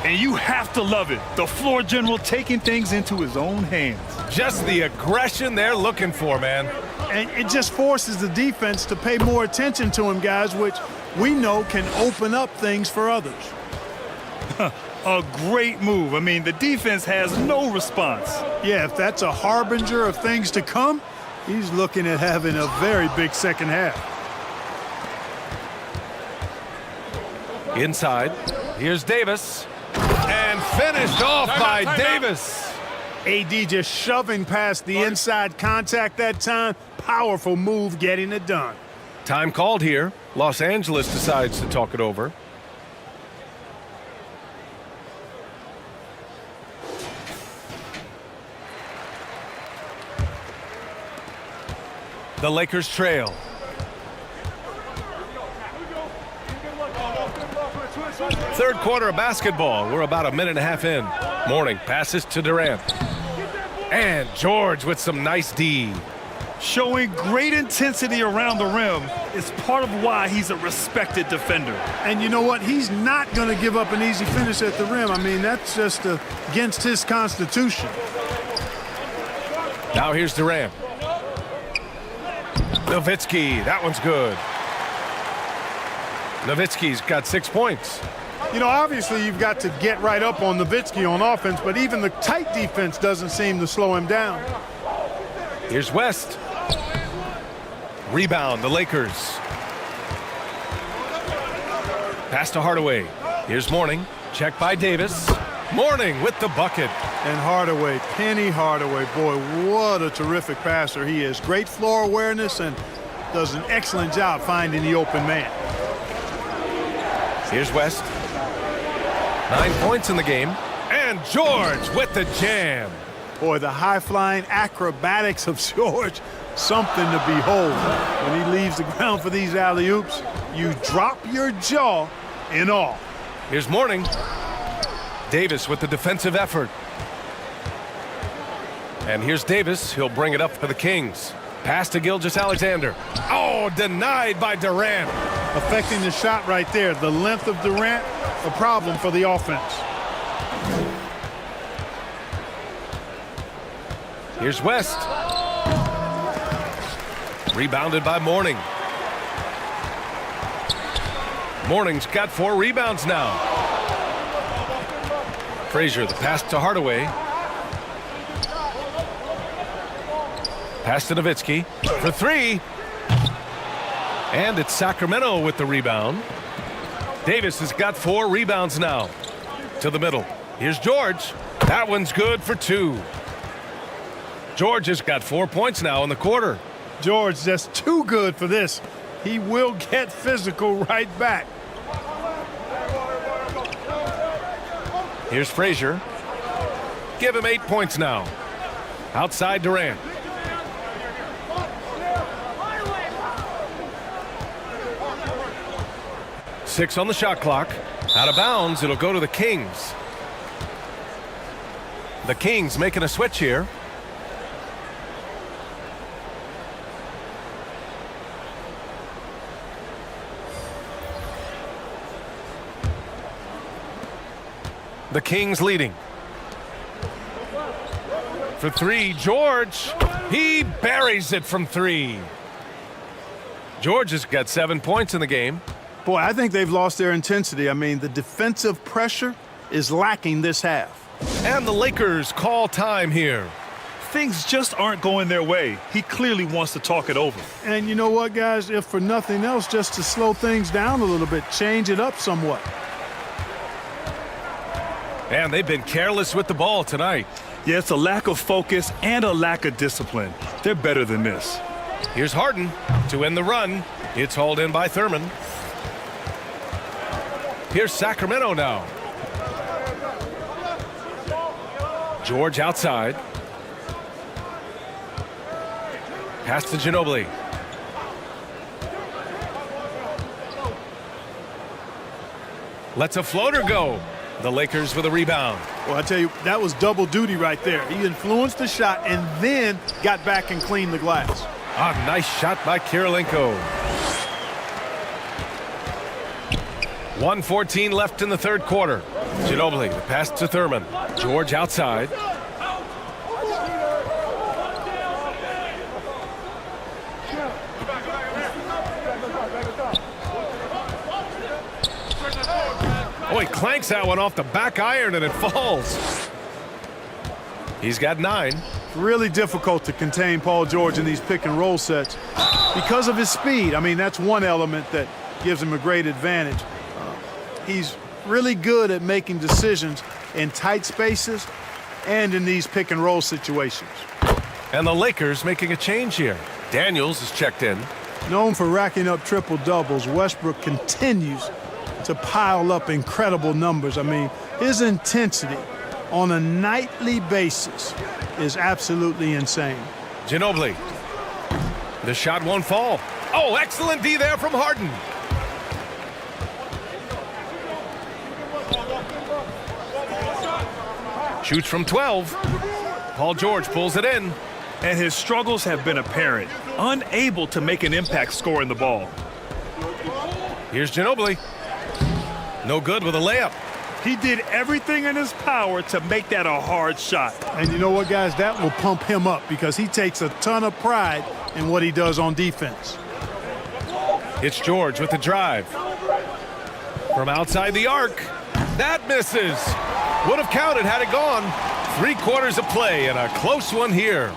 And you have to love it. The floor general taking things into his own hands. Just the aggression they're looking for, man. And it just forces the defense to pay more attention to him, guys, which we know can open up things for others. A great move. I mean, the defense has no response. Yeah, if that's a harbinger of things to come, he's looking at having a very big second half. Inside, here's Davis. And finished off by Davis. AD just shoving past the inside contact that time. Powerful move getting it done. Time called here. Los Angeles decides to talk it over. The Lakers trail. Third quarter of basketball. We're about a minute and a half in. Mourning passes to Durant. And George with some nice D. Showing great intensity around the rim is part of why he's a respected defender. And you know what? He's not going to give up an easy finish at the rim. I mean, that's just against his constitution. Now here's Durant. Nowitzki, that one's good. Nowitzki's got 6 points. You know, obviously you've got to get right up on Nowitzki on offense, but even the tight defense doesn't seem to slow him down. Here's West. Rebound, the Lakers. Pass to Hardaway. Here's Mourning. Check by Davis. Mourning with the bucket. And Hardaway, Penny Hardaway, boy, what a terrific passer he is. Great floor awareness and does an excellent job finding the open man. Here's West. 9 points in the game. And George with the jam. Boy, the high-flying acrobatics of George, something to behold. When he leaves the ground for these alley-oops, you drop your jaw in awe. Here's Mourning. Davis with the defensive effort. And here's Davis. He'll bring it up for the Kings. Pass to Gilgeous-Alexander. Oh, denied by Durant. Affecting the shot right there. The length of Durant, a problem for the offense. Here's West. Rebounded by Mourning. Mourning's got 4 rebounds now. Frazier, the pass to Hardaway. Pass to Nowitzki for 3. And it's Sacramento with the rebound. Davis has got 4 rebounds now. To the middle. Here's George. That one's good for 2. George has got 4 points now in the quarter. George just too good for this. He will get physical right back. Here's Frazier. Give him 8 points now. Outside Durant. Six on the shot clock. Out of bounds, it'll go to the Kings. The Kings making a switch here. The Kings leading. For 3, George. He buries it from 3. George has got 7 points in the game. Boy, I think they've lost their intensity. I mean, the defensive pressure is lacking this half. And the Lakers call time here. Things just aren't going their way. He clearly wants to talk it over. And you know what, guys? If for nothing else, just to slow things down a little bit, change it up somewhat. And they've been careless with the ball tonight. Yeah, it's a lack of focus and a lack of discipline. They're better than this. Here's Harden to end the run. It's hauled in by Thurman. Here's Sacramento now. George outside. Pass to Ginobili. Lets a floater go. The Lakers with a rebound. Well, I tell you, that was double duty right there. He influenced the shot and then got back and cleaned the glass. Ah, nice shot by Kirilenko. 1:14 left in the third quarter. Ginobili, the pass to Thurman. George outside. Oh, he clanks that one off the back iron and it falls. He's got 9. Really difficult to contain Paul George in these pick and roll sets because of his speed. I mean, that's one element that gives him a great advantage. He's really good at making decisions in tight spaces and in these pick and roll situations. And the Lakers making a change here. Daniels is checked in. Known for racking up triple doubles, Westbrook continues to pile up incredible numbers. I mean, his intensity on a nightly basis is absolutely insane. Ginobili. The shot won't fall. Oh, excellent D there from Harden. Shoots from 12. Paul George pulls it in. And his struggles have been apparent. Unable to make an impact scoring the ball. Here's Ginobili. No good with a layup. He did everything in his power to make that a hard shot. And you know what, guys? That will pump him up because he takes a ton of pride in what he does on defense. It's George with the drive. From outside the arc. That misses. Would have counted had it gone. 3 quarters of play and a close one here.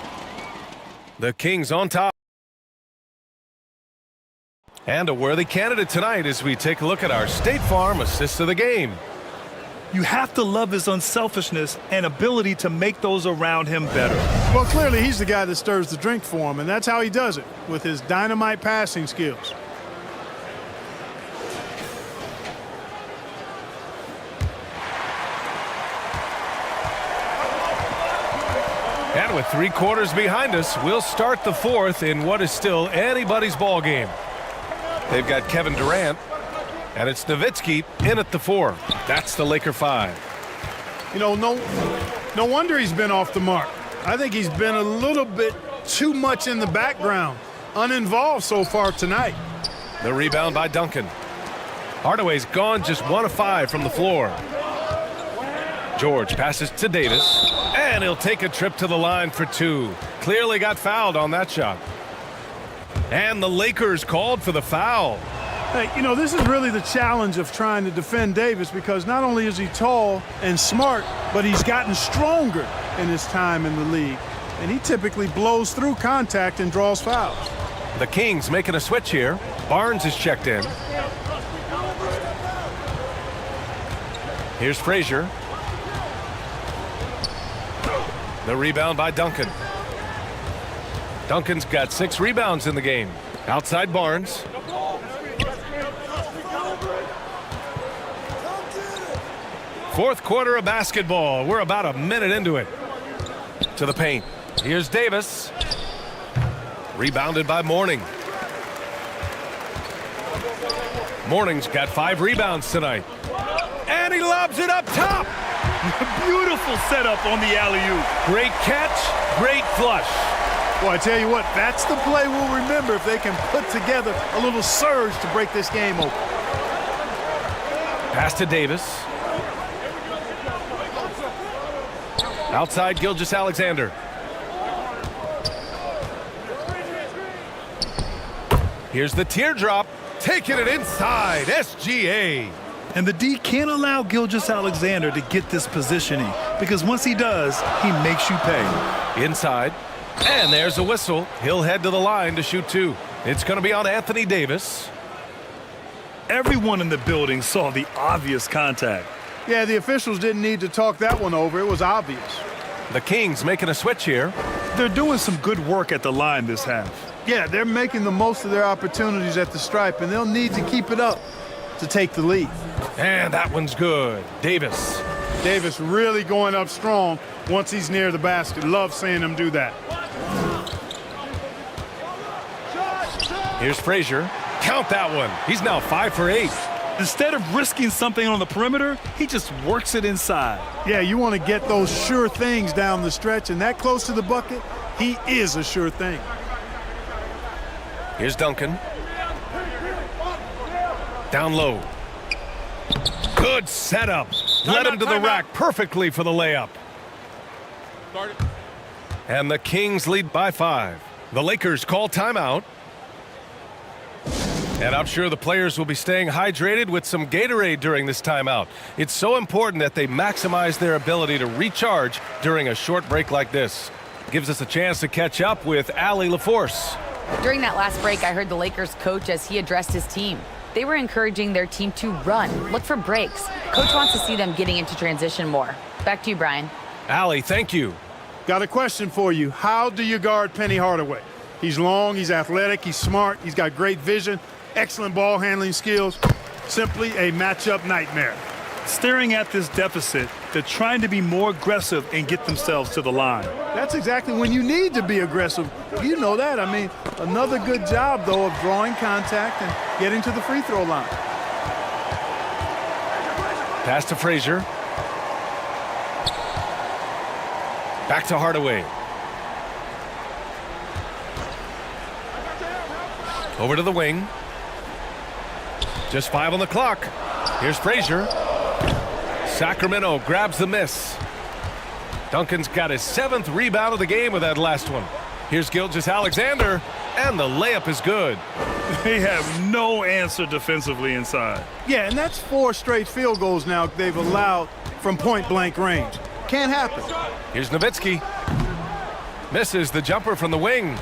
The Kings on top. And a worthy candidate tonight as we take a look at our State Farm assist of the game. You have to love his unselfishness and ability to make those around him better. Well, clearly he's the guy that stirs the drink for him, and that's how he does it, with his dynamite passing skills. And with 3 quarters behind us, we'll start the 4th in what is still anybody's ball game. They've got Kevin Durant, and it's Nowitzki in at the 4. That's the Laker 5. You know, no wonder he's been off the mark. I think he's been a little bit too much in the background, uninvolved so far tonight. The rebound by Duncan. Hardaway's gone just 1 of 5 from the floor. George passes to Davis, and he'll take a trip to the line for 2. Clearly got fouled on that shot. And the Lakers called for the foul. Hey, you know, this is really the challenge of trying to defend Davis, because not only is he tall and smart, but he's gotten stronger in his time in the league. And he typically blows through contact and draws fouls. The Kings making a switch here. Barnes is checked in. Here's Frazier. The rebound by Duncan. Duncan's got 6 rebounds in the game. Outside Barnes. Fourth quarter of basketball. We're about a minute into it. To the paint. Here's Davis. Rebounded by Mourning. Mourning's got 5 rebounds tonight. And he lobs it up top. Beautiful setup on the alley-oop. Great catch, great flush. Well, I tell you what, that's the play we'll remember if they can put together a little surge to break this game open. Pass to Davis. Outside Gilgeous-Alexander. Here's the teardrop. Taking it inside. SGA. And the D can't allow Gilgeous-Alexander to get this positioning, because once he does, he makes you pay. Inside. And there's a whistle. He'll head to the line to shoot 2. It's going to be on Anthony Davis. Everyone in the building saw the obvious contact. Yeah, the officials didn't need to talk that one over. It was obvious. The Kings making a switch here. They're doing some good work at the line this half. Yeah, they're making the most of their opportunities at the stripe, and they'll need to keep it up to take the lead. And that one's good. Davis. Davis really going up strong once he's near the basket. Love seeing him do that. Here's Frazier. Count that one. He's now 5 for 8. Instead of risking something on the perimeter, he just works it inside. Yeah, you want to get those sure things down the stretch, and that close to the bucket, he is a sure thing. Here's Duncan. Down low. Good setup. Led him to the rack perfectly for the layup. And the Kings lead by 5. The Lakers call timeout. And I'm sure the players will be staying hydrated with some Gatorade during this timeout. It's so important that they maximize their ability to recharge during a short break like this. Gives us a chance to catch up with Allie LaForce. During that last break, I heard the Lakers coach as he addressed his team. They were encouraging their team to run, look for breaks. Coach wants to see them getting into transition more. Back to you, Brian. Allie, thank you. Got a question for you. How do you guard Penny Hardaway? He's long, he's athletic, he's smart, he's got great vision, excellent ball handling skills. Simply a matchup nightmare. Staring at this deficit, they're trying to be more aggressive and get themselves to the line. That's exactly when you need to be aggressive. You know that. I mean, another good job, though, of drawing contact and getting to the free throw line. Pass to Frazier. Back to Hardaway. Over to the wing. Just 5 on the clock. Here's Frazier. Sacramento grabs the miss. Duncan's got his 7th rebound of the game with that last one. Here's Gilgeous-Alexander, and the layup is good. They have no answer defensively inside. Yeah, and that's 4 straight field goals now they've allowed from point-blank range. Can't happen. Here's Nowitzki. Misses the jumper from the wing.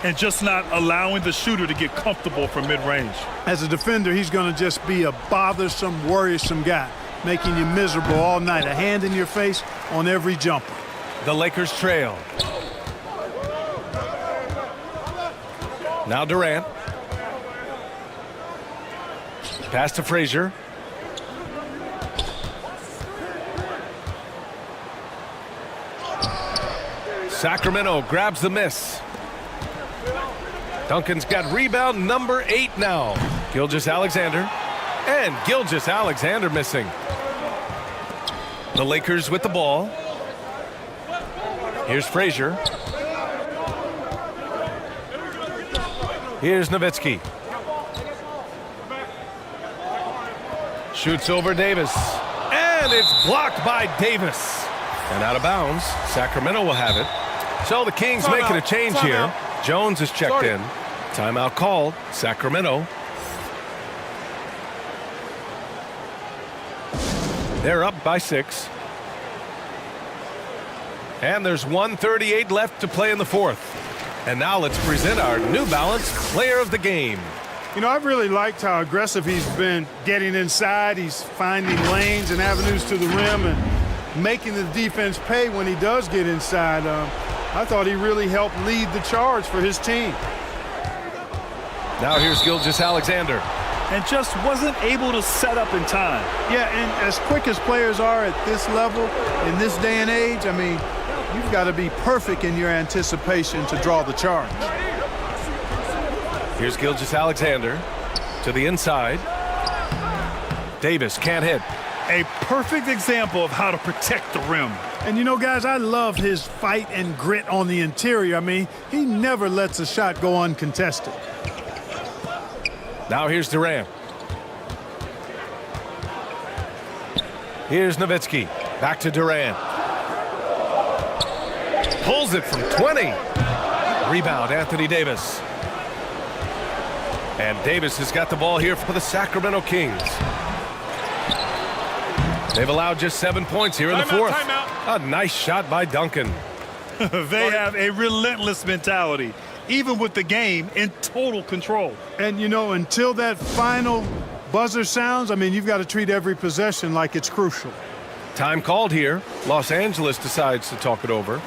and just not allowing the shooter to get comfortable from mid-range. As a defender, he's going to just be a bothersome, worrisome guy, making you miserable all night, a hand in your face on every jumper. The Lakers trail. Now Durant. Pass to Frazier. Sacramento grabs the miss. Duncan's got rebound number 8 now. Gilgeous-Alexander. And Gilgeous-Alexander missing. The Lakers with the ball. Here's Frazier. Here's Nowitzki. Shoots over Davis. And it's blocked by Davis. And out of bounds. Sacramento will have it. So the Kings making a change here. Jones is checked in. Timeout called. Sacramento. They're up by 6. And there's 1:38 left to play in the fourth. And now let's present our New Balance Player of the Game. You know, I've really liked how aggressive he's been getting inside. He's finding lanes and avenues to the rim and making the defense pay when he does get inside. I thought he really helped lead the charge for his team. Now here's Gilgeous-Alexander. And just wasn't able to set up in time. Yeah, and as quick as players are at this level, in this day and age, I mean, you've got to be perfect in your anticipation to draw the charge. Here's Gilgeous-Alexander to the inside. Davis can't hit. A perfect example of how to protect the rim. And you know, guys, I love his fight and grit on the interior. I mean, he never lets a shot go uncontested. Now here's Durant. Here's Nowitzki. Back to Durant. Pulls it from 20. Rebound, Anthony Davis. And Davis has got the ball here for the Sacramento Kings. They've allowed just 7 points here in the fourth. A nice shot by Duncan. They have a relentless mentality, even with the game in total control. And, you know, until that final buzzer sounds, I mean, you've got to treat every possession like it's crucial. Time called here. Los Angeles decides to talk it over.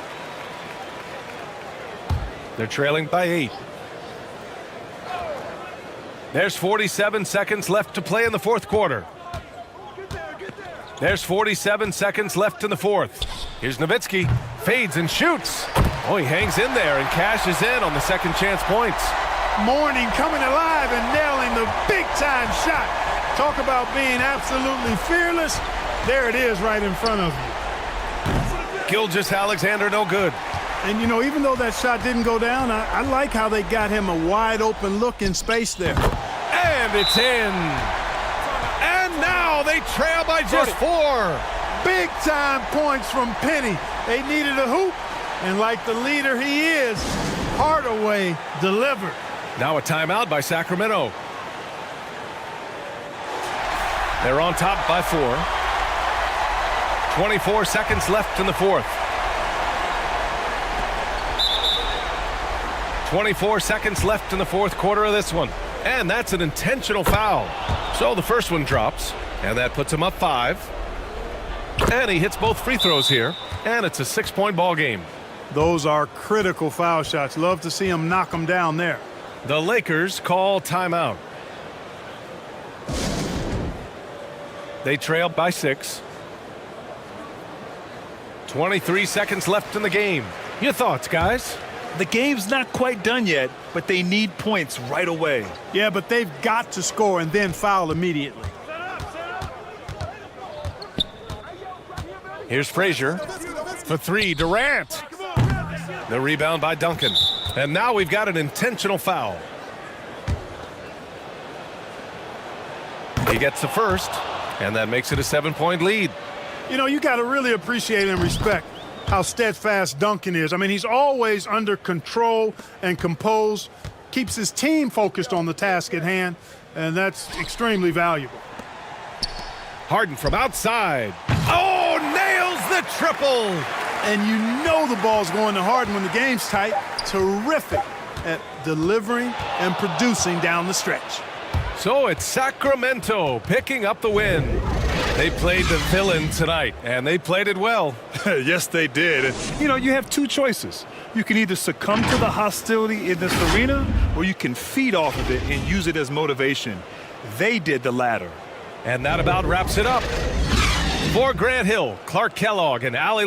They're trailing by 8. There's 47 seconds left to play in the fourth quarter. There's 47 seconds left in the fourth. Here's Nowitzki. Fades and shoots. Oh, he hangs in there and cashes in on the second chance points. Mourning coming alive and nailing the big-time shot. Talk about being absolutely fearless. There it is right in front of you. Gilgeous-Alexander no good. And, you know, even though that shot didn't go down, I like how they got him a wide-open look in space there. And it's in. And now they trail by just 4. Big-time points from Penny. They needed a hoop, and like the leader he is, Hardaway delivered. Now a timeout by Sacramento. They're on top by 4. 24 seconds left in the fourth. 24 seconds left in the fourth quarter of this one. And that's an intentional foul. So the first one drops, and that puts him up 5. And he hits both free throws here, and it's a 6-point ball game. Those are critical foul shots. Love to see him knock them down there. The Lakers call timeout. They trail by 6. 23 seconds left in the game. Your thoughts, guys? The game's not quite done yet, but they need points right away. Yeah, but they've got to score and then foul immediately. Here's Frazier. For 3, Durant. The rebound by Duncan. And now we've got an intentional foul. He gets the first, and that makes it a 7-point lead. You know, you got to really appreciate and respect how steadfast Duncan is. I mean, he's always under control and composed, keeps his team focused on the task at hand, and that's extremely valuable. Harden from outside. Oh, nails the triple. And you know the ball's going to Harden when the game's tight. Terrific at delivering and producing down the stretch. So it's Sacramento picking up the win. They played the villain tonight, and they played it well. Yes, they did. And, you have two choices. You can either succumb to the hostility in this arena, or you can feed off of it and use it as motivation. They did the latter. And that about wraps it up. For Grant Hill, Clark Kellogg, and Allie